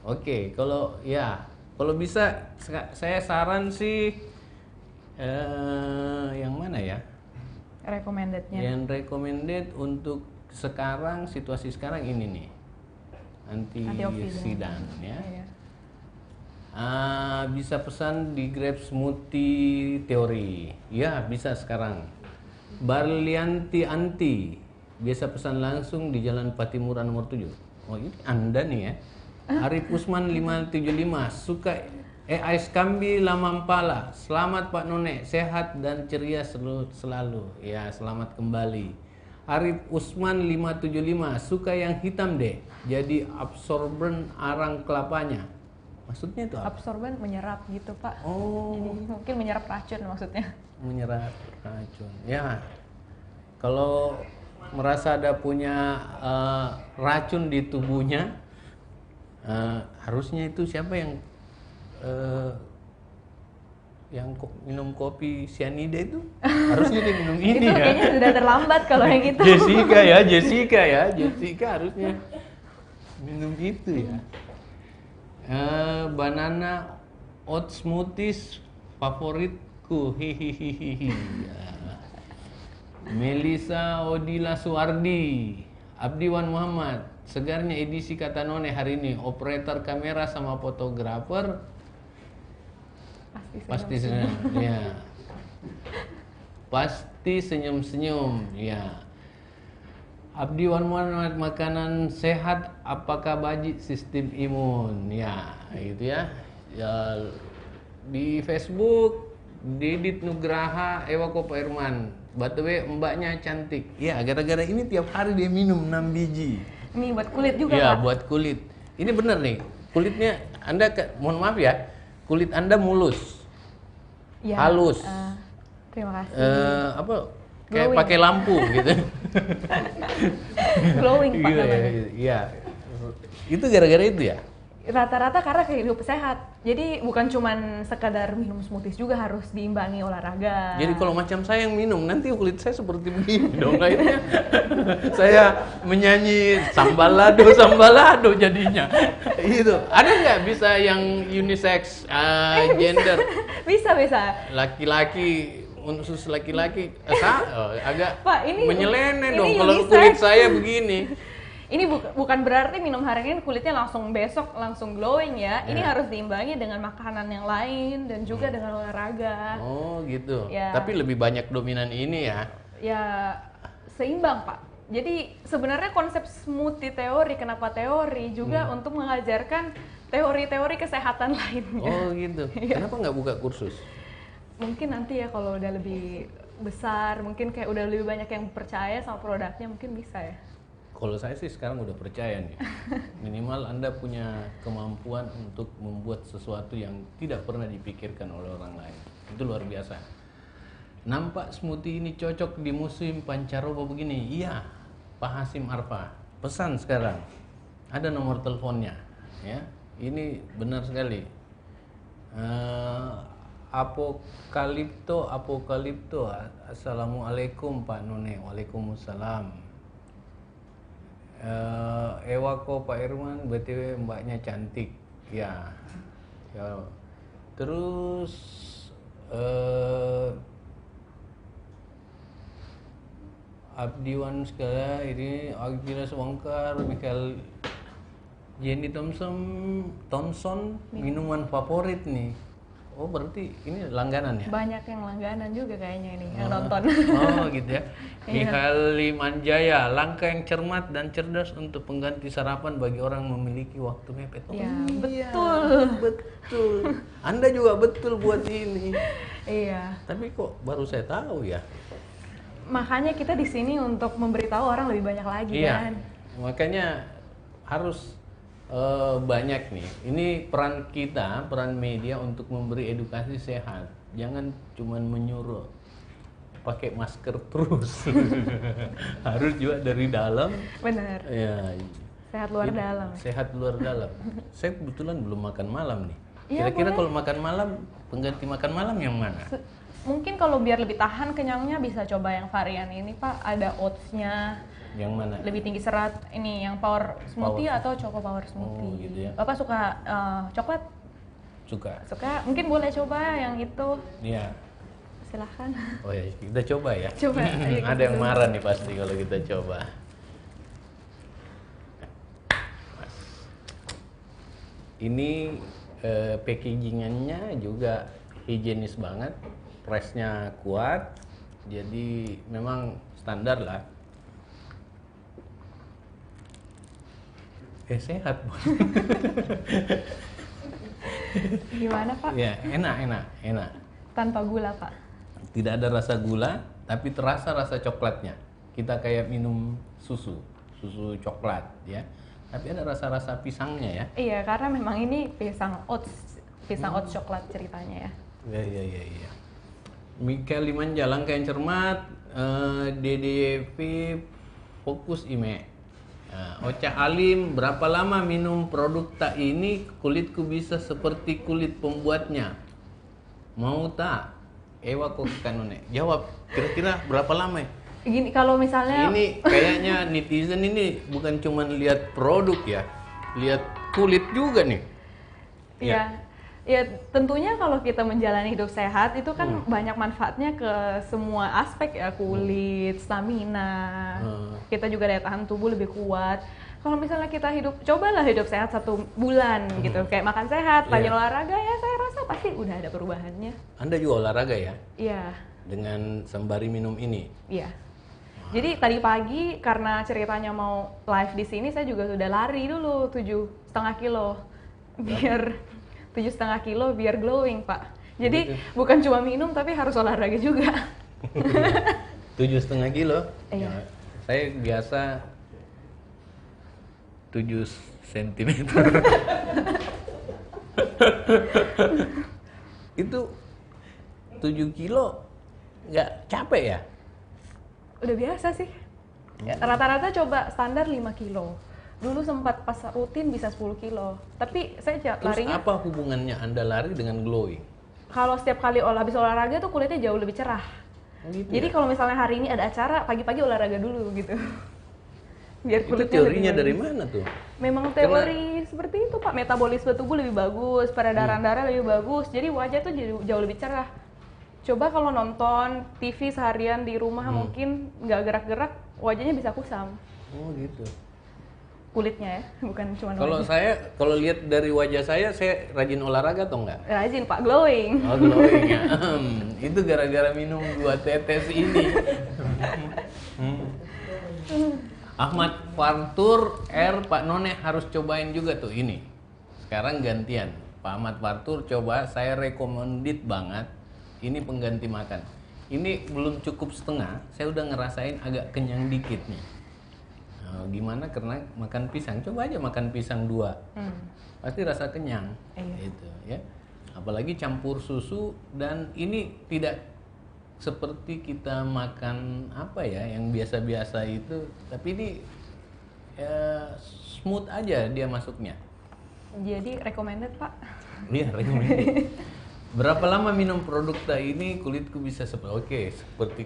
Oke, kalau bisa saya saran sih yang mana ya? Recommendednya. Yang recommended untuk sekarang, situasi sekarang ini nih. Antioksidan ya. Iya. Bisa pesan di Grab Smoothie Theory. Ya, bisa sekarang. Barlianti Anti. Biasa pesan langsung di Jalan Patimura nomor 7. Oh, ini Anda nih ya. Arif Usman 575. Suka Ais Kambi Lamampala. Selamat Pak None, sehat dan ceria selalu. Ya, selamat kembali. Arif Usman 575. Suka yang hitam deh. Jadi absorben arang kelapanya. Maksudnya itu apa? Absorben menyerap gitu Pak. Oh. Jadi mungkin menyerap racun maksudnya. Menyerap racun. Ya. Kalau merasa ada punya racun di tubuhnya, harusnya itu siapa yang minum kopi cyanida itu harusnya dia minum ini Itu ya. kayaknya sudah terlambat kalau yang itu. Jessica harusnya minum itu ya. Banana oat smoothies favoritku, hihihihi. Ya. Melisa Odila Suardi, Abdiwan Muhammad, segarnya edisi kata None hari ini, operator kamera sama fotografer pasti senyum, ya. Pasti senyum-senyum, ya. Abdiwan Muhammad, makanan sehat apakah baji sistem imun, ya, gitu ya. Ya, di Facebook Didit Nugraha Ewako Pak Irman, btw mbaknya cantik, ya, gara-gara ini tiap hari dia minum 6 biji. Ini buat kulit juga, Ya, Pak. buat kulit. Ini bener nih, kulitnya Anda, mohon maaf ya, kulit Anda mulus, Ya, halus, terima kasih. apa, kayak Glowing. pakai lampu gitu. Glowing, Pak, Iya, namanya. iya. Itu gara-gara itu ya? Rata-rata karena kayak hidup sehat. Jadi bukan cuman sekadar minum smoothies, juga harus diimbangi olahraga. Jadi kalau macam saya yang minum, nanti kulit saya seperti begini dong. Akhirnya saya menyanyi sambalado jadinya. Itu. Ada nggak bisa yang unisex gender? Bisa. Laki-laki, khusus laki-laki, agak Pak, ini dong kalau unisex. kulit saya begini. Ini bukan berarti minum hari ini kulitnya langsung besok langsung glowing ya. Ini Ya. harus diimbangi dengan makanan yang lain dan juga dengan olahraga. Oh gitu. Ya. Tapi lebih banyak dominan ini ya. Ya seimbang, Pak. Jadi sebenarnya konsep smoothie teori, kenapa teori juga untuk mengajarkan teori-teori kesehatan lainnya. Oh gitu. Kenapa nggak buka kursus? Mungkin nanti ya kalau udah lebih besar, mungkin kayak udah lebih banyak yang percaya sama produknya, mungkin bisa ya. Kalau saya sih sekarang udah percaya nih. Minimal Anda punya kemampuan untuk membuat sesuatu yang tidak pernah dipikirkan oleh orang lain. Itu luar biasa. Nampak smoothie ini cocok di musim pancaroba begini. Iya, Pak Hasim Arfa. Pesan sekarang. Ada nomor teleponnya. Ya, ini benar sekali. Apokalipto. Assalamualaikum Pak None. Waalaikumsalam. Ewako Pak Irman, btw mbaknya cantik, ya. Terus Abdiwan segala ini Agnes Wongkar, Michael Jenny Thompson minuman favorit nih. Oh berarti ini langganan ya? Banyak yang langganan juga kayaknya ini yang nonton. Oh gitu ya. Iya. Mihaly Manjaya, langkah yang cermat dan cerdas untuk pengganti sarapan bagi orang memiliki waktu mepet. Oh, Ya, iya, betul. betul. Anda juga betul buat ini. Iya. Tapi kok baru saya tahu ya? Makanya kita di sini untuk memberitahu orang lebih banyak lagi kan. Makanya harus banyak nih. Ini peran kita, peran media untuk memberi edukasi sehat. Jangan cuman menyuruh pakai masker terus. Harus juga dari dalam. Benar. Ya. Sehat luar dalam. Sehat luar dalam. Saya kebetulan belum makan malam nih. Iya, Kira-kira boleh. kalau makan malam, pengganti makan malam yang mana? Mungkin kalau biar lebih tahan kenyangnya bisa coba yang varian ini, Pak. Ada oatsnya, Yang mana? lebih tinggi serat. Ini yang power smoothie atau choco power smoothie. Oh, gitu ya. Bapak suka coklat? Suka. Suka? Mungkin boleh coba yang itu. Iya. Silahkan. Oh ya, kita coba ya. Coba, ayo kita Ada yang coba. marah nih pasti kalau kita coba. Ini packagingannya juga higienis banget, price-nya kuat, jadi memang standar lah. Sehat. Gimana, Pak? Ya, enak. Tanpa gula, Pak. Tidak ada rasa gula, tapi terasa rasa coklatnya. Kita kayak minum susu coklat ya. Tapi ada rasa-rasa pisangnya ya. Iya, karena memang ini pisang oats coklat ceritanya ya. Iya. Mika Limanja, langkah yang cermat, DDV fokus ime. Ocha Alim, berapa lama minum produk tak ini kulitku bisa seperti kulit pembuatnya? mau tak ewa kok kanone? Jawab, kira-kira berapa lama? Gini, kalau misalnya Ini kayaknya netizen ini bukan cuma lihat produk ya, lihat kulit juga nih. ya, ya tentunya kalau kita menjalani hidup sehat itu kan banyak manfaatnya ke semua aspek ya, kulit, stamina, kita juga daya tahan tubuh lebih kuat. Kalau misalnya kita cobalah hidup sehat 1 bulan gitu, kayak makan sehat, rajin olahraga, ya saya rasa pasti udah ada perubahannya. Anda juga olahraga ya? Iya. Dengan sembari minum ini? Iya. Jadi tadi pagi karena ceritanya mau live di sini, saya juga sudah lari dulu 7,5 kilo. Biar 7,5 kilo biar glowing, Pak. Jadi bukan cuma minum tapi harus olahraga juga. 7,5 kilo? Iya. Ya, saya biasa 7 cm. Itu 7 kilo nggak capek ya? Udah biasa sih. Rata-rata coba standar 5 kilo. Dulu sempat pas rutin bisa 10 kilo. Tapi saya Terus larinya, apa hubungannya Anda lari dengan glowing? kalau setiap kali habis olahraga tuh kulitnya jauh lebih cerah. Gitu Jadi ya? kalau misalnya hari ini ada acara, pagi-pagi olahraga dulu gitu. Biar Itu kulitnya teorinya lebih dari bagus. mana tuh? Memang teori seperti itu, Pak. Metabolisme tubuh lebih bagus, peredaran darah lebih bagus. Jadi wajah tuh jauh lebih cerah. Coba kalau nonton TV seharian di rumah mungkin nggak gerak-gerak, wajahnya bisa kusam. Oh gitu. Kulitnya ya, bukan cuma Kalau wajah. saya, kalau lihat dari wajah saya rajin olahraga atau enggak? Rajin, Pak, glowing. Oh glowing ya. Itu gara-gara minum 2 tetes ini. Ahmad Fartur Pak None harus cobain juga tuh ini. Sekarang gantian. Pak Ahmad Fartur coba, saya recommended banget. Ini pengganti makan. Ini belum cukup setengah, saya udah ngerasain agak kenyang dikit nih. Gimana? Karena makan pisang, coba aja makan pisang 2. Pasti rasa kenyang. Iya. Gitu ya. Apalagi campur susu, dan ini tidak seperti kita makan apa ya yang biasa-biasa itu, tapi ini smooth aja dia masuknya. Jadi recommended, Pak. Iya, recommended. Berapa lama minum produk ini kulitku bisa seperti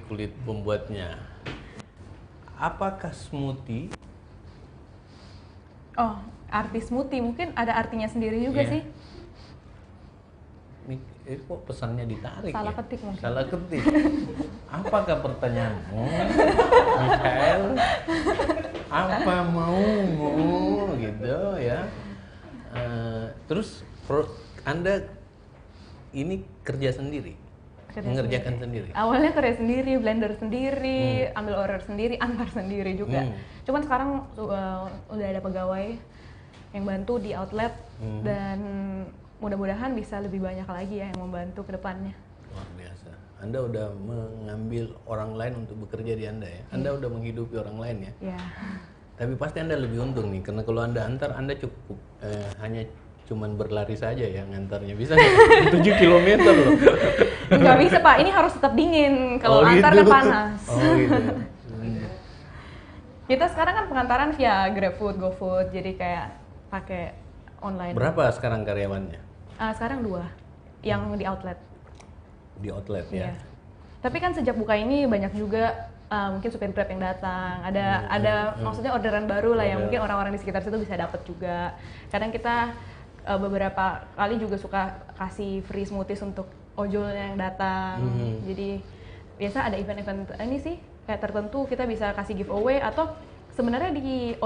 kulit pembuatnya. Apakah smoothie? Oh, arti smoothie mungkin ada artinya sendiri juga Iya. sih. Ini kok pesannya ditarik Salah ya? ketik mungkin. Salah ketik. Apakah pertanyaanmu, Michael? Apa maumu gitu ya? Terus Anda ini kerja sendiri? Mengerjakan sendiri? Awalnya kerja sendiri, blender sendiri, ambil order sendiri, antar sendiri juga. Cuman sekarang udah ada pegawai yang bantu di outlet, dan mudah-mudahan bisa lebih banyak lagi ya yang membantu ke depannya. Luar biasa. Anda udah mengambil orang lain untuk bekerja di Anda ya? Anda udah menghidupi orang lain ya? Ya. Tapi pasti Anda lebih untung nih, karena kalau Anda antar, Anda cukup hanya cuman berlari saja ya ngantarnya. Bisa nggak? 7 km loh. Nggak bisa, Pak, ini harus tetap dingin. Kalau antar gitu. kan panas. Oh gitu. Kita sekarang kan pengantaran via GrabFood, GoFood, jadi kayak pakai online. Berapa sekarang karyawannya? Sekarang 2, yang di outlet. Di outlet ya? Iya. Tapi kan sejak buka ini banyak juga mungkin supir Grab yang datang. Ada maksudnya orderan baru lah yang mungkin orang-orang di sekitar situ bisa dapat juga. Kadang kita beberapa kali juga suka kasih free smoothies untuk ojol yang datang. Jadi biasa ada event-event ini sih kayak tertentu kita bisa kasih giveaway, atau sebenarnya di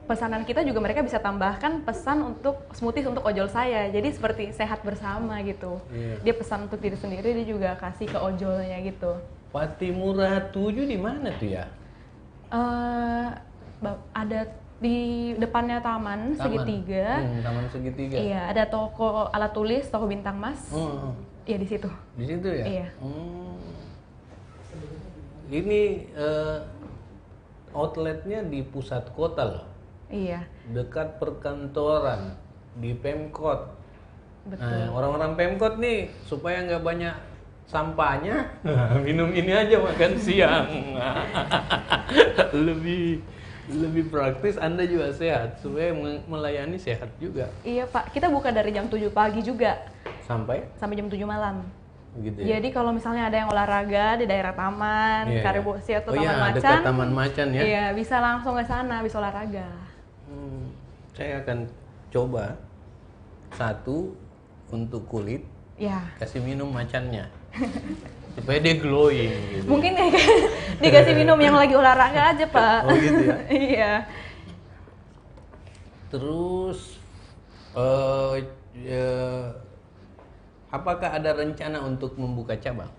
pesanan kita juga mereka bisa tambahkan pesan untuk smoothies untuk ojol saya. Jadi seperti sehat bersama gitu. Dia pesan untuk diri sendiri, dia juga kasih ke ojolnya gitu. Patimura 7 di mana tuh ya? Ada di depannya taman segitiga. Taman segitiga. Iya, ada toko alat tulis, toko Bintang Mas. Iya di situ. Di situ ya? Iya. Ini outletnya di pusat kota loh. Iya. Dekat perkantoran di Pemkot. Betul. Nah, orang-orang Pemkot nih supaya nggak banyak sampahnya, minum ini aja makan siang. lebih praktis, Anda juga sehat supaya melayani sehat juga. Iya Pak, kita buka dari jam 7 pagi juga. Sampai sampai jam 7 malam. gitu ya. Jadi kalau misalnya ada yang olahraga di daerah taman, Iya, Karibosi atau oh Taman iya, Macan, dekat Taman Macan ya. iya bisa langsung ke sana, bisa olahraga. Saya akan coba satu untuk kulit, Ya, kasih minum macannya supaya dia glowing gitu. mungkin dikasih minum yang lagi olahraga aja Pak. Oh gitu ya. Iya. Terus apakah ada rencana untuk membuka cabang?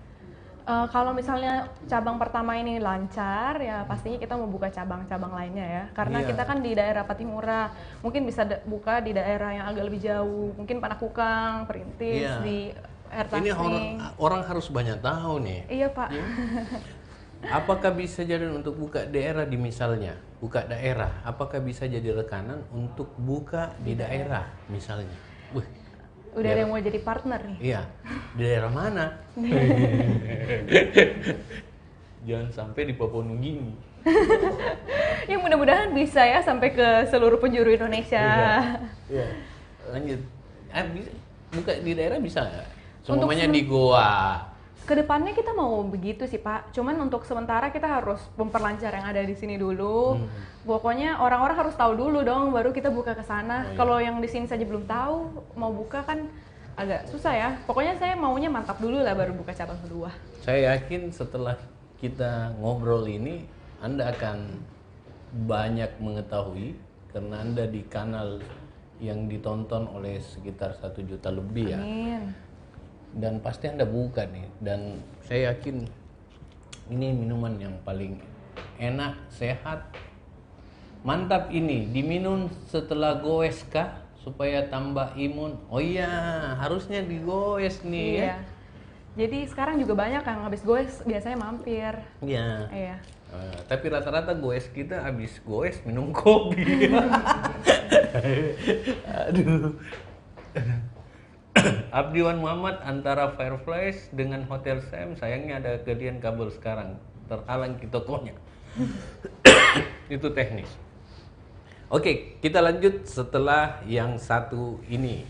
Kalau misalnya cabang pertama ini lancar, ya pastinya kita mau buka cabang-cabang lainnya ya. Karena Iya. kita kan di daerah Patimura, mungkin bisa buka di daerah yang agak lebih jauh, mungkin Panakukang, Perintis, Iya. di Air Ini Tasing. orang harus banyak tahu nih. Iya Pak. Apakah bisa jadi untuk buka daerah di misalnya, buka daerah, apakah bisa jadi rekanan untuk buka di daerah misalnya? Wih, Udah ada yang mau jadi partner nih. iya, di daerah mana? Jangan sampai di Papua Nugini. Ya mudah-mudahan bisa ya sampai ke seluruh penjuru Indonesia. Iya. Lanjut. Bisa, buka di daerah bisa nggak? Untuk Semuanya di Goa. Kedepannya kita mau begitu sih Pak. Cuman untuk sementara kita harus memperlancar yang ada di sini dulu. Pokoknya orang-orang harus tahu dulu dong, baru kita buka ke sana. Kalau yang di sini saja belum tahu, mau buka kan agak susah ya. Pokoknya saya maunya mantap dulu lah baru buka cabang kedua. Saya yakin setelah kita ngobrol ini, Anda akan banyak mengetahui karena Anda di kanal yang ditonton oleh sekitar 1 juta lebih ya. Amin. Dan pasti Anda buka nih, dan saya yakin ini minuman yang paling enak, sehat, mantap. Ini diminum setelah goes kah supaya tambah imun? Oh iya, harusnya digoes nih ya. Iya. Jadi sekarang juga banyak yang habis goes biasanya mampir. Iya. Iya. Tapi rata-rata goes kita habis goes minum kopi. Aduh. Abdiwan Muhammad antara Fireflies dengan Hotel Sam, sayangnya ada kejadian kabel sekarang, terhalang di tokonya. Itu teknis. Oke, kita lanjut setelah yang satu ini.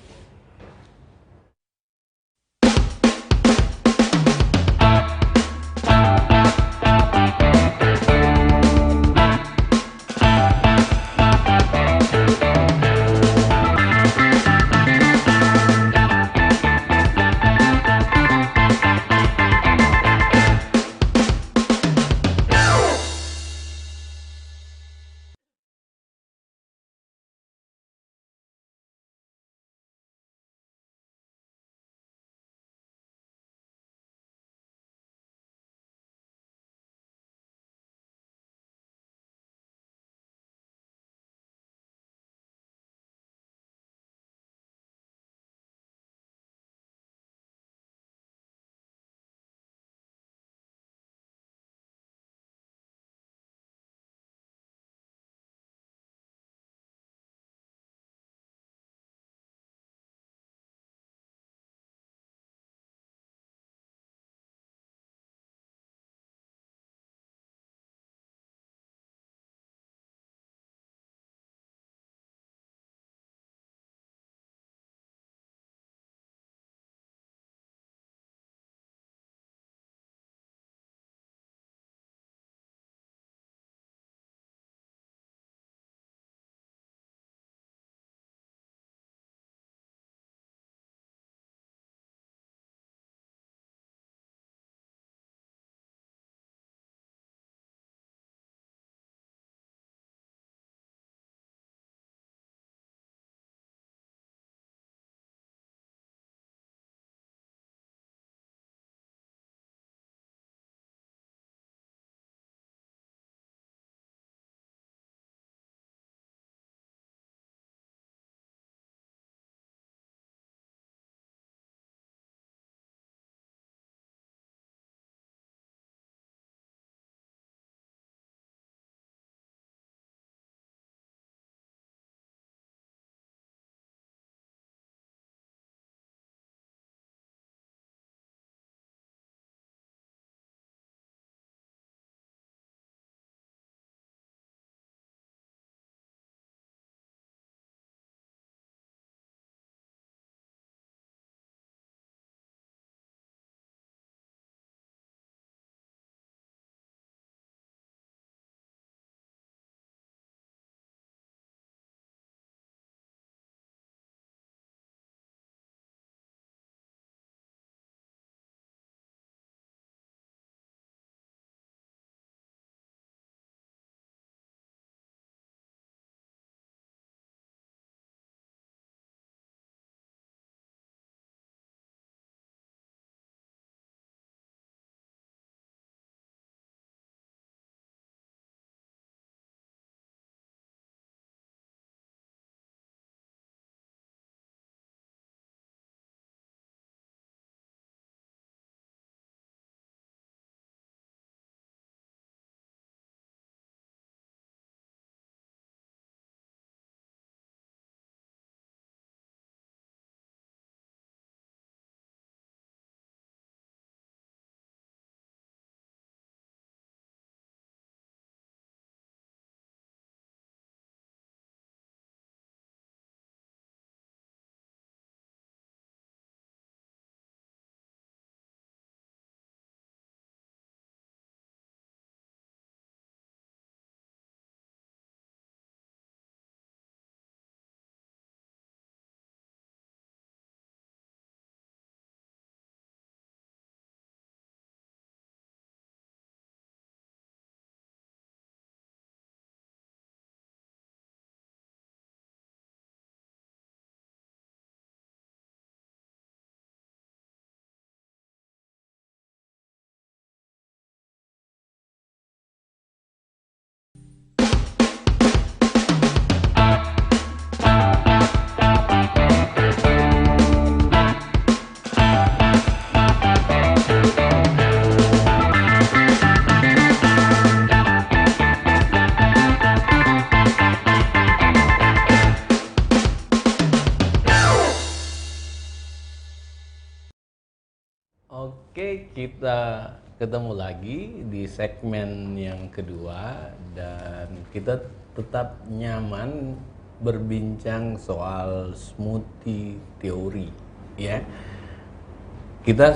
Oke, kita ketemu lagi di segmen yang kedua dan kita tetap nyaman berbincang soal smoothie teori, ya.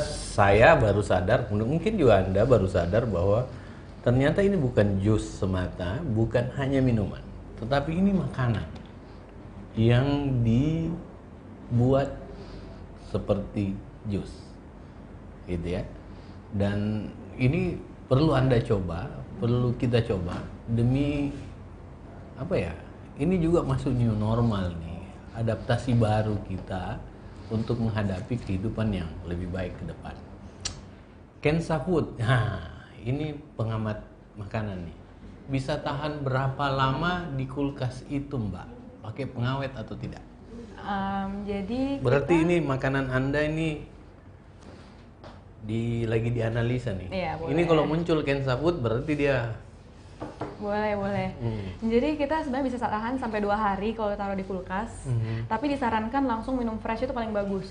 Saya baru sadar, mungkin juga Anda baru sadar bahwa ternyata ini bukan jus semata, bukan hanya minuman, tetapi ini makanan yang dibuat seperti jus, gitu ya. Dan ini perlu Anda coba, perlu kita coba demi apa ya? Ini juga masuk new normal nih, adaptasi baru kita untuk menghadapi kehidupan yang lebih baik ke depan. Kensa Food, nah ini pengamat makanan nih. Bisa tahan berapa lama di kulkas itu, Mbak? Pakai pengawet atau tidak? Jadi berarti ini makanan Anda ini lagi dianalisa nih. Iya, ini kalau muncul Kensa Food berarti dia boleh. Jadi kita sebenarnya bisa tahan sampai 2 hari kalau taruh di kulkas. Tapi disarankan langsung minum fresh itu paling bagus.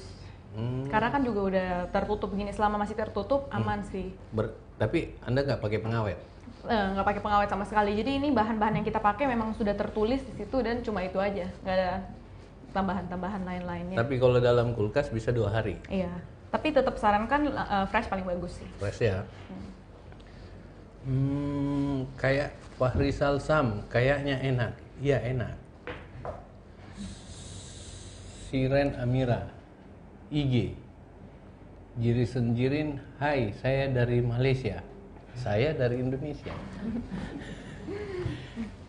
Karena kan juga udah tertutup gini, selama masih tertutup aman sih. Tapi Anda nggak pakai pengawet? Nggak pakai pengawet sama sekali. Jadi ini bahan-bahan yang kita pakai memang sudah tertulis di situ dan cuma itu aja, nggak ada tambahan-tambahan lain-lainnya. Tapi kalau dalam kulkas bisa 2 hari? Iya. Tapi tetap sarankan fresh paling bagus sih. Fresh ya. Kayak Fahrizal Sam, kayaknya enak. Iya enak. Siren Amira, IG. Jiri Senjirin, hai saya dari Malaysia. Saya dari Indonesia.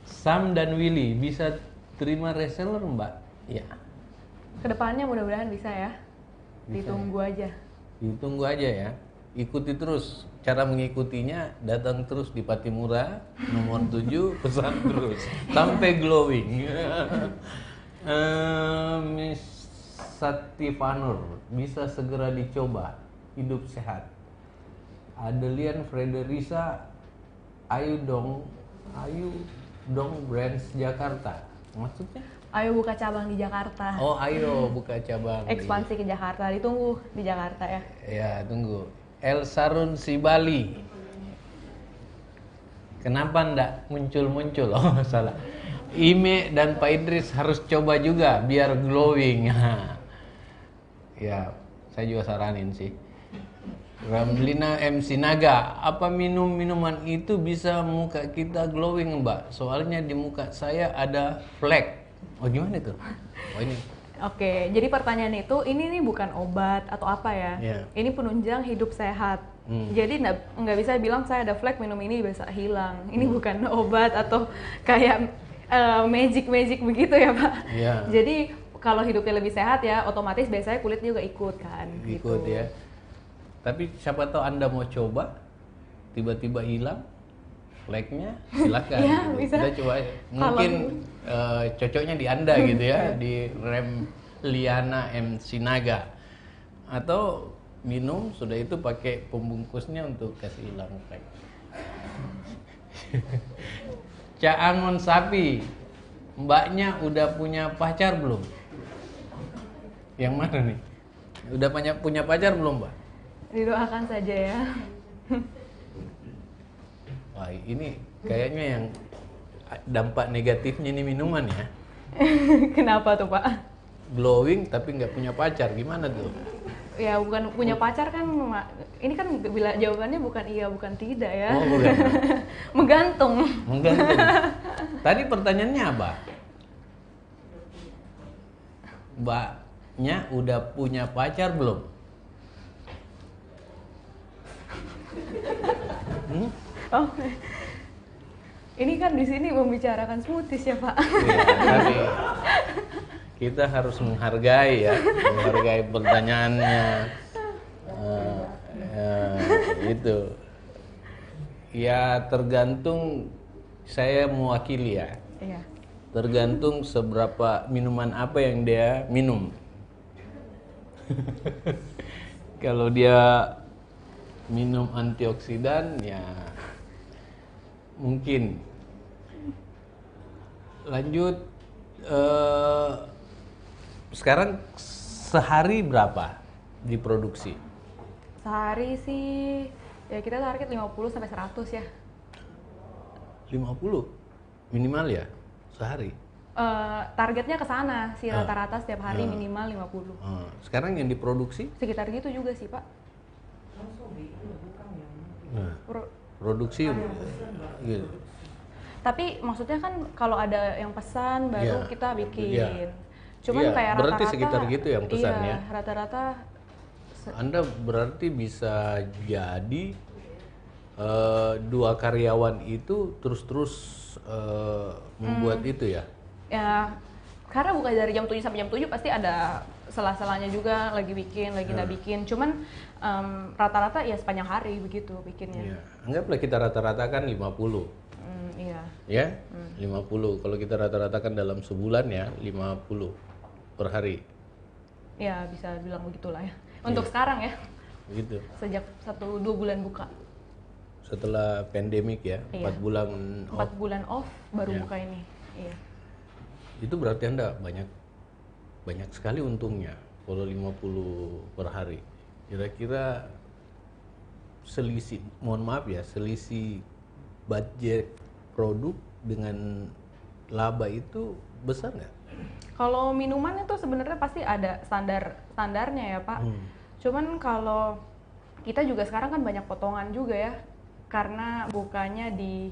Sam dan Willy, bisa terima reseller Mbak? Ya. Kedepannya mudah-mudahan bisa ya. Bisa. Ditunggu aja. Ditunggu aja ya. Ikuti terus. Cara mengikutinya, datang terus di Patimura nomor 7, pesan terus sampai glowing. Miss Satifanur, bisa segera dicoba. Hidup sehat. Adelian Frederisa, ayo dong Brands Jakarta. Maksudnya? Ayo buka cabang di Jakarta. Oh, ayo buka cabang. Ekspansi ke Jakarta, ditunggu di Jakarta ya. Ya, tunggu. El Sarun Sibali. Kenapa ndak muncul-muncul? Oh, salah. Ime dan Pak Idris harus coba juga biar glowing. Ya, saya juga saranin sih. Ramlina MC Naga, apa minuman itu bisa muka kita glowing, Mbak? Soalnya di muka saya ada flek. Oh, gimana itu? Oh, ini. Oke, jadi pertanyaan itu, ini nih bukan obat atau apa ya? Yeah. Ini penunjang hidup sehat. Jadi nggak bisa bilang saya ada flek minum ini bisa hilang. Ini bukan obat atau kayak magic begitu ya Pak. Yeah. Jadi kalau hidupnya lebih sehat ya, otomatis biasanya kulit juga ikut kan. Ikut gitu. Ya. Tapi siapa tahu Anda mau coba, tiba-tiba hilang fleknya, silakan. Ya, gitu. bisa. Kita coba. Mungkin cocoknya di Anda gitu ya, di Liana MC Naga. Atau minum sudah itu pakai pembungkusnya untuk kasih hilang flek. Caangon Sapi, mbaknya udah punya pacar belum? Yang mana nih? Udah punya pacar belum, Mbak? Didoakan saja ya. Wah, ini kayaknya yang dampak negatifnya ini minuman ya. Kenapa tuh Pak? Glowing tapi nggak punya pacar, gimana tuh? Ya bukan punya pacar kan, ini kan bila jawabannya bukan iya bukan tidak ya. Oh, bukan. Menggantung. Tadi pertanyaannya apa? Mbaknya udah punya pacar belum? Oh, ini kan di sini membicarakan smoothies ya Pak. Ya, tapi kita harus menghargai ya, menghargai pertanyaannya. Itu. Ya tergantung, saya mewakili ya. Iya. Tergantung seberapa minuman apa yang dia minum. Kalau dia minum antioksidan ya mungkin. Lanjut, sekarang sehari berapa diproduksi? Sehari sih ya kita target 50 sampai 100 ya. 50 minimal ya sehari. Targetnya ke sana sih, rata-rata setiap hari minimal 50. Sekarang yang diproduksi Sekitar gitu juga sih, Pak. nah, produksi gitu. Tapi maksudnya kan kalau ada yang pesan baru Iya. kita bikin. Iya. Cuman Iya, kayak berarti rata-rata sekitar gitu yang pesan iya, ya. rata-rata Anda berarti bisa jadi dua karyawan itu terus-terus membuat itu ya? ya karena bukan dari jam 7 sampai jam 7 pasti ada sela-selanya juga lagi bikin, lagi nggak bikin. Cuman rata-rata ya sepanjang hari begitu bikinnya. Iya. Anggaplah kita rata-ratakan 50. Iya. Ya? 50. Kalau kita rata-ratakan dalam sebulan ya 50 per hari. Ya bisa bilang begitulah ya. Untuk sekarang ya. Begitu. Sejak 1-2 bulan buka. Setelah pandemik ya, Iya. 4 bulan 4 off. bulan off baru Iya. buka ini. Iya. Itu berarti Anda banyak sekali untungnya kalau 50 per hari. Kira-kira selisih, mohon maaf ya, selisih budget produk dengan laba itu besar nggak? Kalau minuman itu sebenarnya pasti ada standarnya ya Pak. Cuman kalau kita juga sekarang kan banyak potongan juga ya, karena bukanya di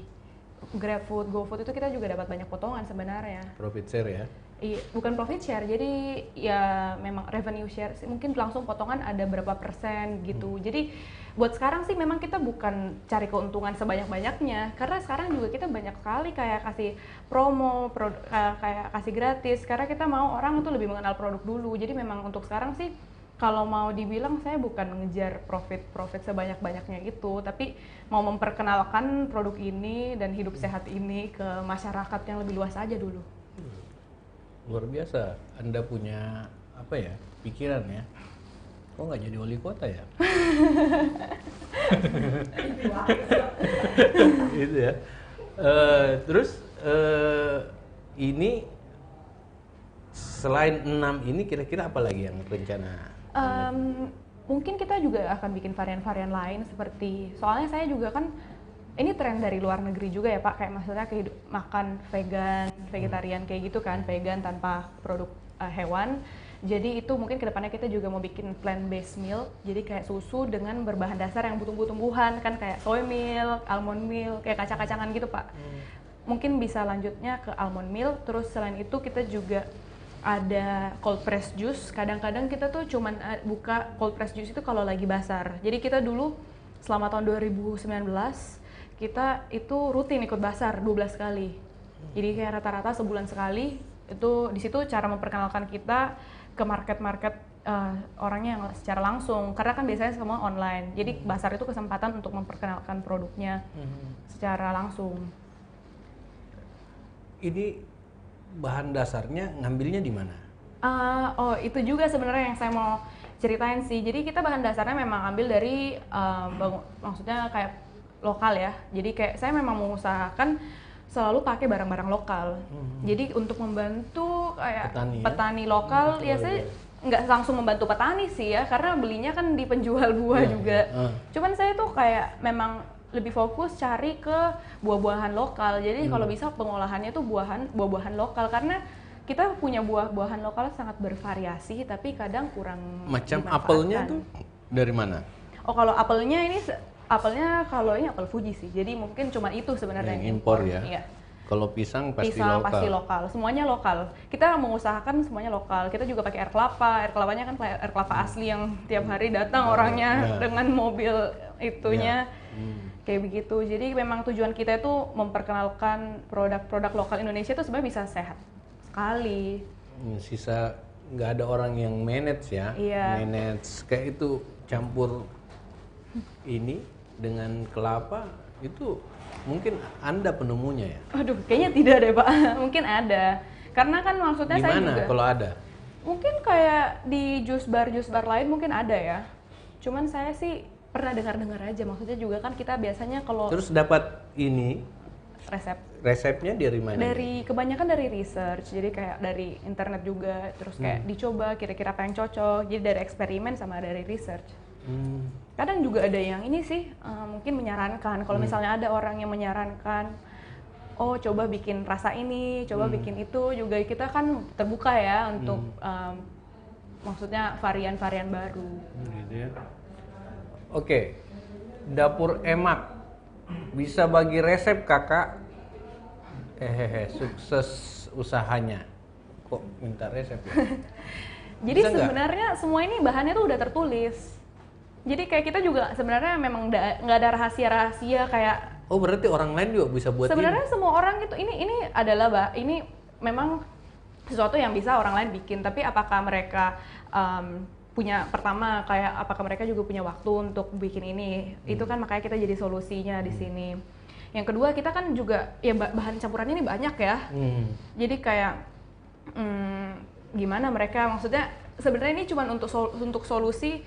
GrabFood, GoFood itu kita juga dapat banyak potongan sebenarnya. Profit share ya? Iya, bukan profit share, jadi ya memang revenue share, mungkin langsung potongan ada berapa persen gitu. Jadi buat sekarang sih memang kita bukan cari keuntungan sebanyak-banyaknya, karena sekarang juga kita banyak sekali kayak kasih promo, kayak kasih gratis, karena kita mau orang itu lebih mengenal produk dulu. Jadi memang untuk sekarang sih kalau mau dibilang saya bukan mengejar profit sebanyak-banyaknya itu, tapi mau memperkenalkan produk ini dan hidup sehat ini ke masyarakat yang lebih luas aja dulu. Luar biasa, Anda punya apa ya, pikiran ya. Kok nggak jadi wali kota ya? Gitu ya. Terus ini selain 6 ini kira-kira apa lagi yang rencana? Mungkin kita juga akan bikin varian-varian lain seperti, soalnya saya juga kan ini tren dari luar negeri juga ya Pak, kayak maksudnya makan vegan, vegetarian kayak gitu kan, vegan tanpa produk hewan. Jadi itu mungkin kedepannya kita juga mau bikin plant-based milk, jadi kayak susu dengan berbahan dasar yang tumbuh-tumbuhan kan, kayak soy milk, almond milk, kayak kacang-kacangan gitu Pak. Mungkin bisa lanjutnya ke almond milk, terus selain itu kita juga ada cold press juice. Kadang-kadang kita tuh cuman buka cold press juice itu kalau lagi basar. Jadi kita dulu selama tahun 2019 kita itu rutin ikut basar 12 kali. Jadi kayak rata-rata sebulan sekali. Itu di situ cara memperkenalkan kita ke market-market orangnya yang secara langsung. Karena kan biasanya semua online. Jadi basar itu kesempatan untuk memperkenalkan produknya secara langsung. Ini bahan dasarnya ngambilnya di mana? Oh itu juga sebenarnya yang saya mau ceritain sih. Jadi kita bahan dasarnya memang ambil dari maksudnya kayak lokal ya. Jadi kayak saya memang mengusahakan selalu pakai barang-barang lokal. Jadi untuk membantu kayak petani lokal, ya saya nggak langsung membantu petani sih ya, karena belinya kan di penjual buah juga. Cuman saya tuh kayak memang lebih fokus cari ke buah-buahan lokal. Jadi kalau bisa pengolahannya tuh buah-buahan lokal, karena kita punya buah-buahan lokal sangat bervariasi, tapi kadang kurang Macam dimanfaatkan. apelnya tuh dari mana? Oh kalau apelnya kalau ini apel Fuji sih, jadi mungkin cuma itu sebenarnya Yang impor ya? Iya. Kalau pisang pasti Pisang lokal. pasti lokal, semuanya lokal. Kita mengusahakan semuanya lokal. Kita juga pakai air kelapanya kan air kelapa asli yang tiap hari datang orangnya dengan mobil itunya. Kayak begitu. Jadi memang tujuan kita itu memperkenalkan produk-produk lokal Indonesia itu sebenarnya bisa sehat sekali. Sisa nggak ada orang yang manage ya, manage kayak itu campur ini dengan kelapa itu mungkin Anda penemunya ya? Aduh, kayaknya tidak deh Pak. Mungkin ada. Karena kan maksudnya saya juga. Di mana kalau ada? Mungkin kayak di jus bar lain mungkin ada ya. Cuman saya sih pernah dengar-dengar aja. Maksudnya juga kan kita biasanya kalau Terus dapat ini resepnya dari mana? Kebanyakan dari research. Jadi kayak dari internet juga. Terus kayak dicoba kira-kira apa yang cocok. Jadi dari eksperimen sama dari research. Kadang juga ada yang ini sih, mungkin menyarankan. Kalau misalnya ada orang yang menyarankan, oh coba bikin rasa ini, coba bikin itu, juga kita kan terbuka ya untuk maksudnya varian-varian baru. Gitu ya. Oke, Dapur Emak bisa bagi resep kakak? Sukses usahanya. Kok minta resep ya? Jadi sebenarnya semua ini bahannya tuh udah tertulis. Jadi kayak kita juga sebenarnya memang nggak ada rahasia-rahasia kayak. Oh berarti orang lain juga bisa buat sebenarnya ini? Semua orang gitu, ini adalah ini memang sesuatu yang bisa orang lain bikin. Tapi apakah mereka punya, pertama kayak apakah mereka juga punya waktu untuk bikin ini? Itu kan makanya kita jadi solusinya di sini. Yang kedua kita kan juga ya bahan campurannya ini banyak ya. Jadi kayak gimana mereka, maksudnya sebenarnya ini cuma untuk solusi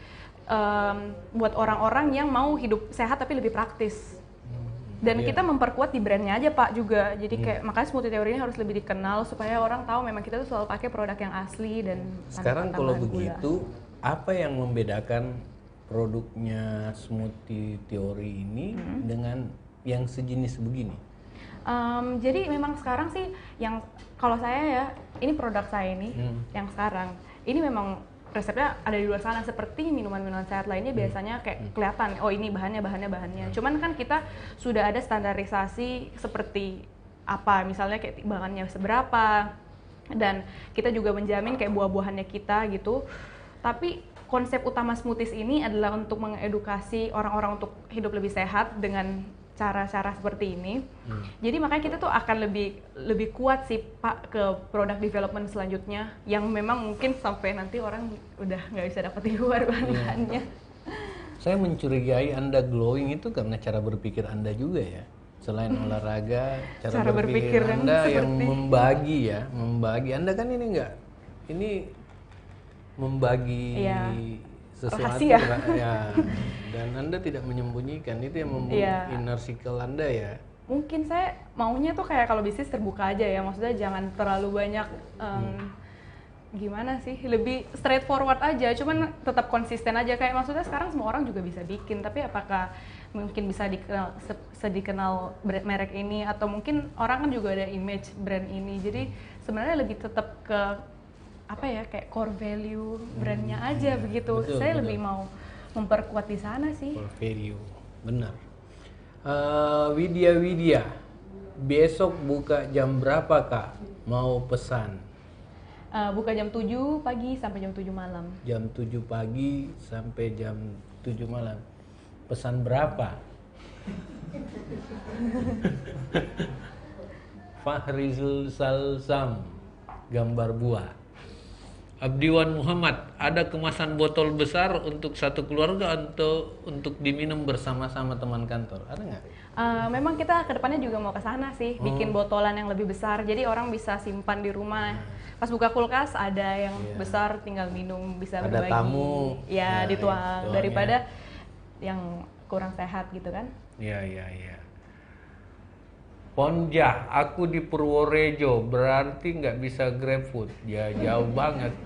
buat orang-orang yang mau hidup sehat tapi lebih praktis. Dan kita memperkuat di brandnya aja Pak juga. Jadi kayak makanya Smoothie Theory ini harus lebih dikenal supaya orang tahu memang kita tuh selalu pakai produk yang asli dan sekarang kalau begitu gula. Apa yang membedakan produknya Smoothie Theory ini dengan yang sejenis begini? Jadi memang sekarang sih yang kalau saya ya, ini produk saya ini yang sekarang ini memang resepnya ada di luar sana, seperti minuman-minuman sehat lainnya biasanya kayak kelihatan, oh ini bahannya. Cuman kan kita sudah ada standarisasi seperti apa, misalnya kayak bahannya seberapa, dan kita juga menjamin kayak buah-buahannya kita gitu. Tapi konsep utama smoothies ini adalah untuk mengedukasi orang-orang untuk hidup lebih sehat dengan cara-cara seperti ini. Jadi makanya kita tuh akan lebih kuat sih Pak ke product development selanjutnya yang memang mungkin sampai nanti orang udah nggak bisa dapat di luar bahan-bahannya. Saya mencurigai Anda glowing itu karena cara berpikir Anda juga ya. Selain olahraga, cara berpikir Anda yang membagi. Anda kan ini enggak, ini membagi sesuatu ya. Dan Anda tidak menyembunyikan, itu yang membuat inner circle Anda ya. Mungkin saya maunya tuh kayak kalau bisnis terbuka aja ya, maksudnya jangan terlalu banyak gimana sih, lebih straightforward aja, cuman tetap konsisten aja. Kayak maksudnya sekarang semua orang juga bisa bikin, tapi apakah mungkin bisa dikenal merek ini, atau mungkin orang kan juga ada image brand ini, jadi sebenarnya lebih tetap ke apa ya, kayak core value brandnya aja begitu. Saya lebih mau memperkuat di sana sih. Core value, benar. Widya, besok buka jam berapa Kak? Mau pesan? Buka jam 7 pagi sampai jam 7 malam. Jam 7 pagi sampai jam 7 malam. Pesan berapa? Fahrizul Salsam, gambar buah. Abdiwan Muhammad, ada kemasan botol besar untuk satu keluarga atau untuk diminum bersama-sama teman kantor? Ada nggak? Memang kita kedepannya juga mau ke sana sih, bikin botolan yang lebih besar, jadi orang bisa simpan di rumah. Pas buka kulkas ada yang besar, tinggal minum, bisa ada berbagi. Tamu, ya dituang daripada yang kurang sehat gitu kan? Iya. Ponjah, aku di Purworejo, berarti nggak bisa GrabFood? Ya jauh banget.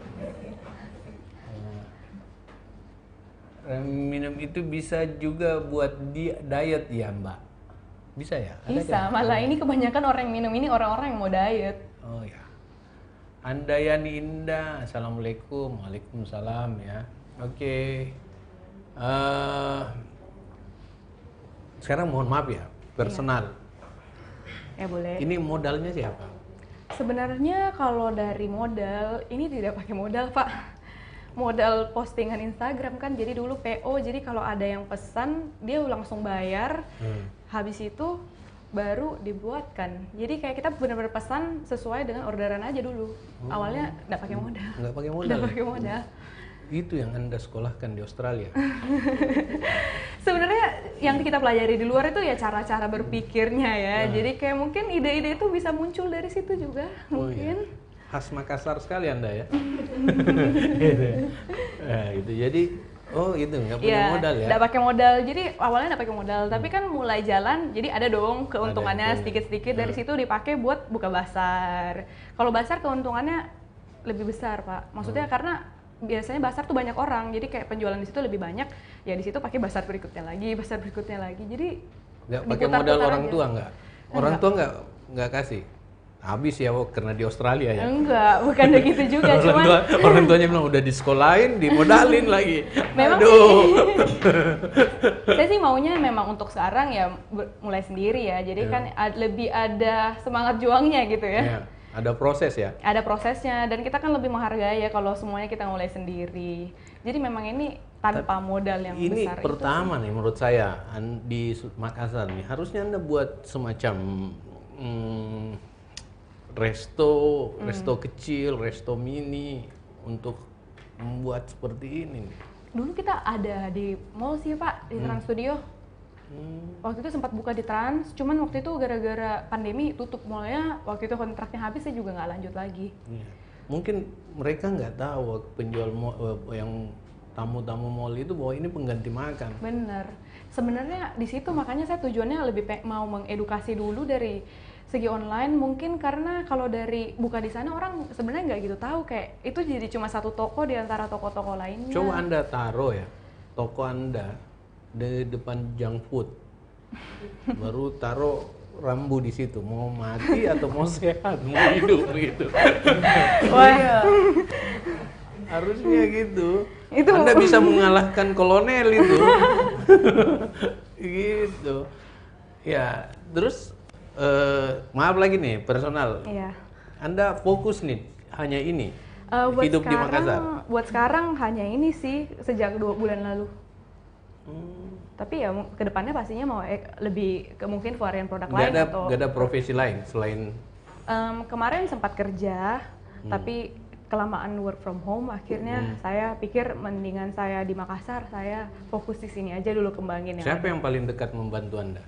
Minum itu bisa juga buat diet ya Mbak? Bisa ya? Bisa, malah ini kebanyakan orang yang minum ini orang-orang yang mau diet. Oh ya. Andayani Indah, Assalamualaikum. Waalaikumsalam ya. Oke. Sekarang mohon maaf ya, personal. Ya boleh. Ini modalnya siapa? Sebenarnya kalau dari modal, ini tidak pakai modal Pak. Modal postingan Instagram kan, jadi dulu PO, jadi kalau ada yang pesan dia langsung bayar, habis itu baru dibuatkan. Jadi kayak kita benar-benar pesan sesuai dengan orderan aja dulu. Awalnya nggak pakai modal. Nggak pakai modal. Nggak pakai modal. Itu yang Anda sekolahkan di Australia. Sebenarnya yang kita pelajari di luar itu ya cara-cara berpikirnya ya. Jadi kayak mungkin ide-ide itu bisa muncul dari situ juga mungkin. Iya. Khas Makassar sekali Anda ya. Gitu. Jadi gitu nggak punya modal ya? Nggak pakai modal. Jadi awalnya nggak pakai modal, tapi kan mulai jalan. Jadi ada dong keuntungannya sedikit-sedikit dari situ dipakai buat buka basar. Kalau basar keuntungannya lebih besar Pak. Maksudnya karena biasanya Basar tuh banyak orang, jadi kayak penjualan di situ lebih banyak, ya di situ pakai Basar berikutnya lagi, jadi Nggak pakai modal diputar-putar orang aja. tua nggak? Orang tua nggak kasih? Habis ya karena di Australia ya? Enggak, bukan begitu juga, cuman Orang tuanya bilang udah disekolahin, dimodalin lagi. memang Aduh. saya sih maunya memang untuk sekarang ya mulai sendiri ya, jadi Ya. kan lebih ada semangat juangnya gitu ya. Ya, ada proses ya. Ada prosesnya, dan kita kan lebih menghargai ya kalau semuanya kita mulai sendiri. Jadi memang ini tanpa modal yang Ini besar pertama nih menurut saya di Makassar nih harusnya Anda buat semacam resto kecil, resto mini untuk membuat seperti ini nih. Dulu kita ada di mall sih Pak, di Trans Studio. Waktu itu sempat buka di Trans, cuman waktu itu gara-gara pandemi tutup mallnya. Waktu itu kontraknya habis, saya juga nggak lanjut lagi. Iya. Mungkin mereka nggak tahu penjual yang tamu-tamu mall itu bahwa ini pengganti makan. Bener. Sebenarnya di situ makanya saya tujuannya lebih mau mengedukasi dulu dari segi online, mungkin karena kalau dari buka di sana orang sebenarnya nggak gitu tahu, kayak itu jadi cuma satu toko di antara toko-toko lainnya. Coba Anda taruh ya toko Anda di depan junk food, baru taruh rambu di situ, mau mati atau mau sehat, mau hidup gitu. Wah, Harusnya gitu. Itu- Anda bisa mengalahkan kolonel itu. Gitu. Ya, terus maaf lagi nih personal. iya. Anda fokus nih hanya ini. Buat Hidup di sekarang, Makassar. buat sekarang hanya ini sih sejak 2 bulan lalu. Tapi ya kedepannya pastinya mau lebih ke mungkin varian produk Nggak lain ada atau nggak ada profesi lain selain kemarin sempat kerja, tapi kelamaan work from home, akhirnya saya pikir mendingan saya di Makassar, saya fokus di sini aja dulu kembangin yang siapa yang paling dekat membantu Anda?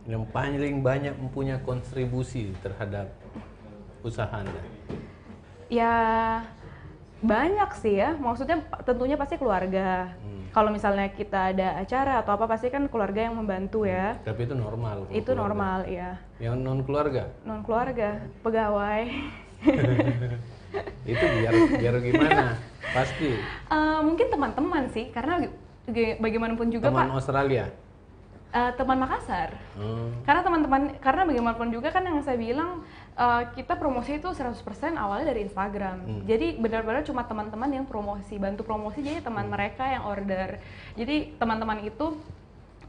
Yang paling banyak mempunyai kontribusi terhadap usaha Anda? ya banyak sih ya, maksudnya tentunya pasti keluarga. Kalau misalnya kita ada acara atau apa pasti kan keluarga yang membantu ya. Tapi itu normal. kalau Itu keluarga. normal ya. Yang non keluarga? Non keluarga, pegawai. Itu biar gimana? Pasti Mungkin teman-teman sih, karena bagaimanapun juga teman Pak, Australia. teman Makassar. Hmm. Karena bagaimanapun juga kan yang saya bilang kita promosi itu 100% awalnya dari Instagram. Jadi benar-benar cuma teman-teman yang promosi, bantu promosi, jadi teman mereka yang order. Jadi teman-teman itu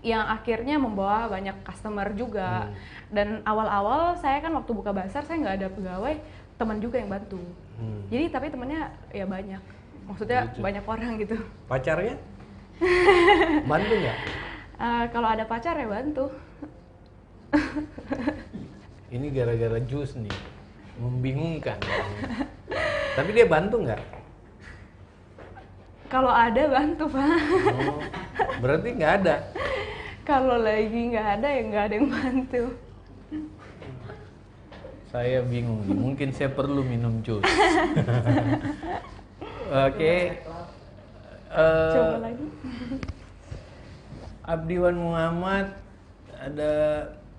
yang akhirnya membawa banyak customer juga. Dan awal-awal saya kan waktu buka Basar saya nggak ada pegawai, teman juga yang bantu. Jadi tapi temannya ya banyak. Maksudnya banyak orang gitu. Pacarnya? Bantu nggak? Kalau ada pacar ya bantu. Ini gara-gara jus nih, membingungkan. Tapi dia bantu nggak? Kalau ada bantu Pak. Oh, berarti nggak ada. Kalau lagi nggak ada ya nggak ada yang bantu. Saya bingung nih, mungkin saya perlu minum jus. Oke. Coba lagi. Abdiwan Muhammad, ada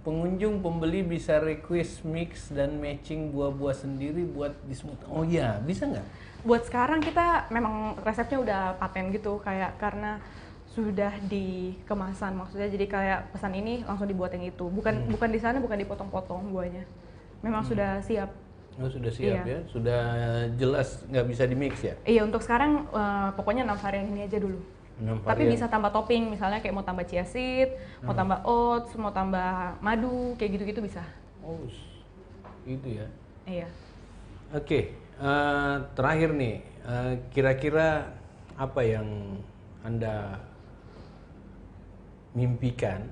pengunjung pembeli bisa request mix dan matching buah-buah sendiri buat di smoothie. Oh iya, bisa nggak? Buat sekarang kita memang resepnya udah paten gitu, kayak karena sudah di kemasan, maksudnya jadi kayak pesan ini langsung dibuat yang itu. Bukan di sana, bukan dipotong-potong buahnya. Memang sudah siap. Oh, sudah siap Iya. ya, sudah jelas nggak bisa di mix ya. Iya, untuk sekarang pokoknya 6 varian ini aja dulu. 6 Tapi varian. bisa tambah topping, misalnya kayak mau tambah chia seed, mau tambah oats, mau tambah madu, kayak gitu-gitu bisa. Oh, itu ya. Iya. Oke, terakhir nih, kira-kira apa yang Anda mimpikan?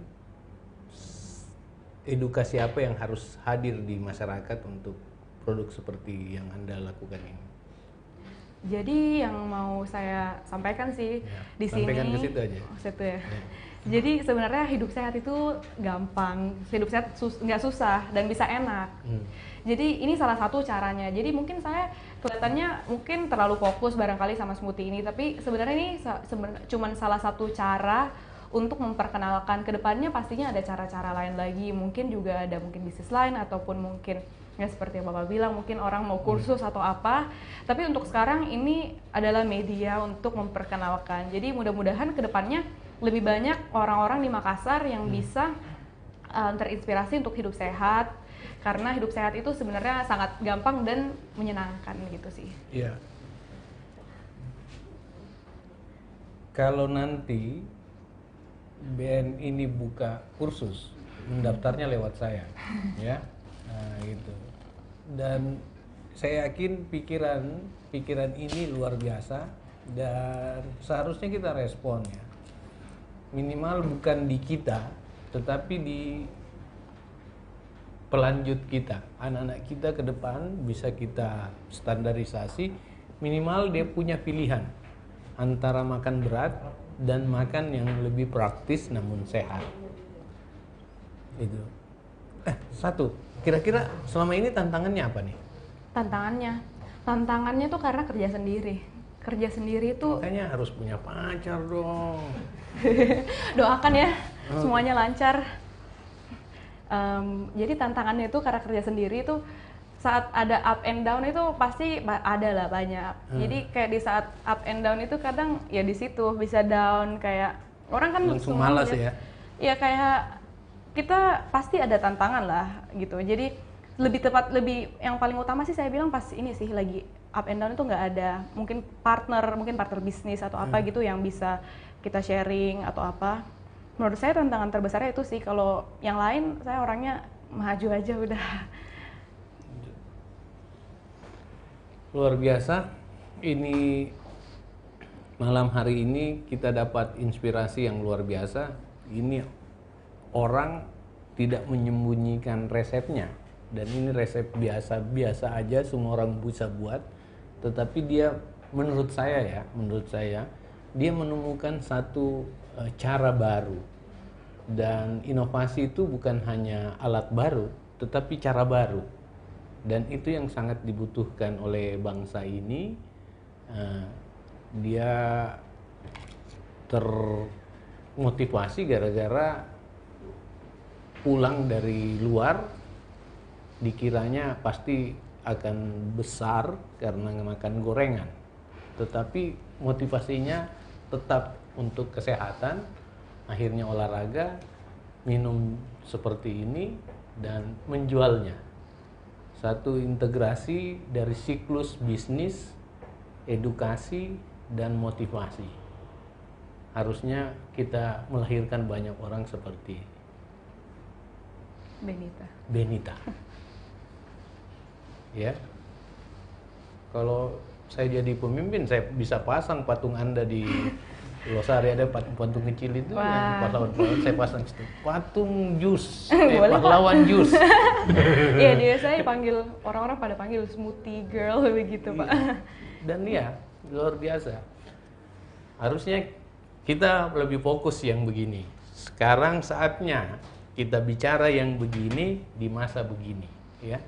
Edukasi apa yang harus hadir di masyarakat untuk produk seperti yang Anda lakukan ini? Jadi yang mau saya sampaikan sih Ya, di sini. sampaikan ke situ aja. Oh, situ ya. Jadi sebenarnya hidup sehat itu gampang, hidup sehat nggak susah dan bisa enak. Jadi ini salah satu caranya. Jadi mungkin saya kelihatannya mungkin terlalu fokus barangkali sama smoothie ini, tapi sebenarnya ini cuman salah satu cara untuk memperkenalkan. Kedepannya pastinya ada cara-cara lain lagi. Mungkin juga ada mungkin bisnis lain ataupun mungkin nggak seperti yang Bapak bilang mungkin orang mau kursus atau apa, tapi untuk sekarang ini adalah media untuk memperkenalkan. Jadi mudah-mudahan kedepannya lebih banyak orang-orang di Makassar yang bisa terinspirasi untuk hidup sehat, karena hidup sehat itu sebenarnya sangat gampang dan menyenangkan gitu sih. Iya. Kalau nanti BN ini buka kursus, mendaftarnya lewat saya, ya, nah gitu. Dan saya yakin pikiran ini luar biasa dan seharusnya kita respon ya. Minimal bukan di kita, tetapi di pelanjut kita, anak-anak kita ke depan bisa kita standarisasi. Minimal dia punya pilihan antara makan berat dan makan yang lebih praktis namun sehat. Itu. Satu, kira-kira selama ini tantangannya apa nih? Tantangannya tuh karena kerja sendiri tuh Makanya harus punya pacar dong. doakan ya semuanya lancar. Jadi tantangannya itu karena kerja sendiri tuh saat ada up and down itu pasti ada lah banyak. Jadi kayak di saat up and down itu kadang ya di situ bisa down, kayak orang kan langsung malas ya. Ya kayak kita pasti ada tantangan lah gitu. Jadi lebih yang paling utama sih saya bilang pas ini sih lagi up and down itu nggak ada mungkin partner bisnis atau apa gitu yang bisa kita sharing atau apa. Menurut saya tantangan terbesarnya itu sih. Kalau yang lain saya orangnya maju aja udah. Luar biasa. Ini malam hari ini kita dapat inspirasi yang luar biasa. Ini orang tidak menyembunyikan resepnya, dan ini resep biasa aja semua orang bisa buat. Tetapi dia menurut saya dia menemukan satu cara baru. Dan inovasi itu bukan hanya alat baru, tetapi cara baru. Dan itu yang sangat dibutuhkan oleh bangsa ini. Dia termotivasi gara-gara pulang dari luar, dikiranya pasti akan besar karena makan gorengan. Tetapi motivasinya tetap untuk kesehatan, akhirnya olahraga, minum seperti ini, dan menjualnya. Satu integrasi dari siklus bisnis, edukasi, dan motivasi. Harusnya kita melahirkan banyak orang seperti Benita. Ya. Kalau saya jadi pemimpin, saya bisa pasang patung Anda di Losari, ada patung kecil itu yang pahlawan, saya pasang situ. Patung jus, pahlawan jus. Iya, dia saya panggil, orang-orang pada panggil smoothie girl begitu, Pak. Dan ya, luar biasa. Harusnya kita lebih fokus yang begini. Sekarang saatnya kita bicara yang begini di masa begini, ya.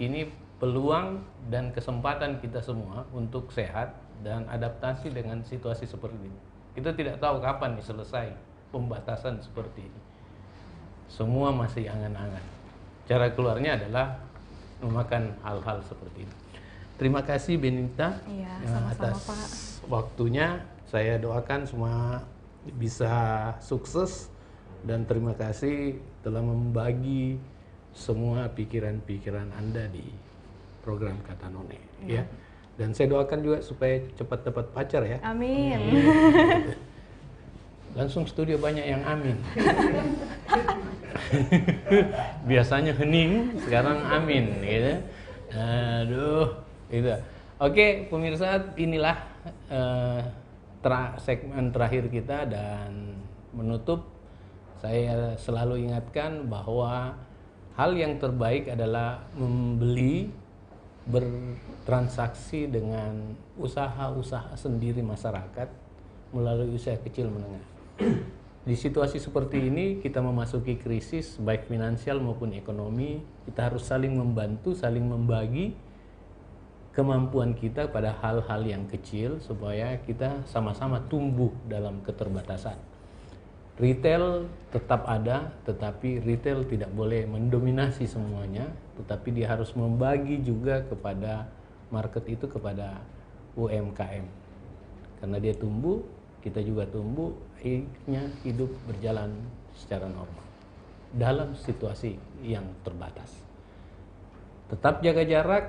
Ini peluang dan kesempatan kita semua untuk sehat dan adaptasi dengan situasi seperti ini. Kita tidak tahu kapan nih selesai pembatasan seperti ini. Semua masih angan-angan. Cara keluarnya adalah memakan hal-hal seperti ini. Terima kasih Benita atas waktunya. Saya doakan semua bisa sukses, dan terima kasih telah membagi semua pikiran-pikiran Anda di program Kata None, ya. Dan saya doakan juga supaya cepat dapat pacar ya. Amin. Langsung studio banyak yang amin. Biasanya hening, sekarang amin, gitu. Aduh, gitu. Oke, pemirsa, inilah segmen terakhir kita, dan menutup saya selalu ingatkan bahwa hal yang terbaik adalah membeli, bertransaksi dengan usaha-usaha sendiri masyarakat melalui usaha kecil menengah. Di situasi seperti ini kita memasuki krisis baik finansial maupun ekonomi, kita harus saling membantu, saling membagi kemampuan kita pada hal-hal yang kecil supaya kita sama-sama tumbuh dalam keterbatasan. Retail tetap ada, tetapi retail tidak boleh mendominasi semuanya, tetapi dia harus membagi juga kepada market itu kepada UMKM. Karena dia tumbuh, kita juga tumbuh, akhirnya hidup berjalan secara normal dalam situasi yang terbatas. Tetap jaga jarak,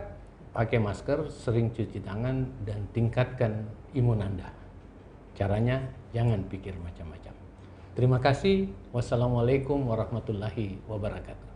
pakai masker, sering cuci tangan, dan tingkatkan imun Anda. Caranya jangan pikir macam-macam. Terima kasih. Wassalamualaikum warahmatullahi wabarakatuh.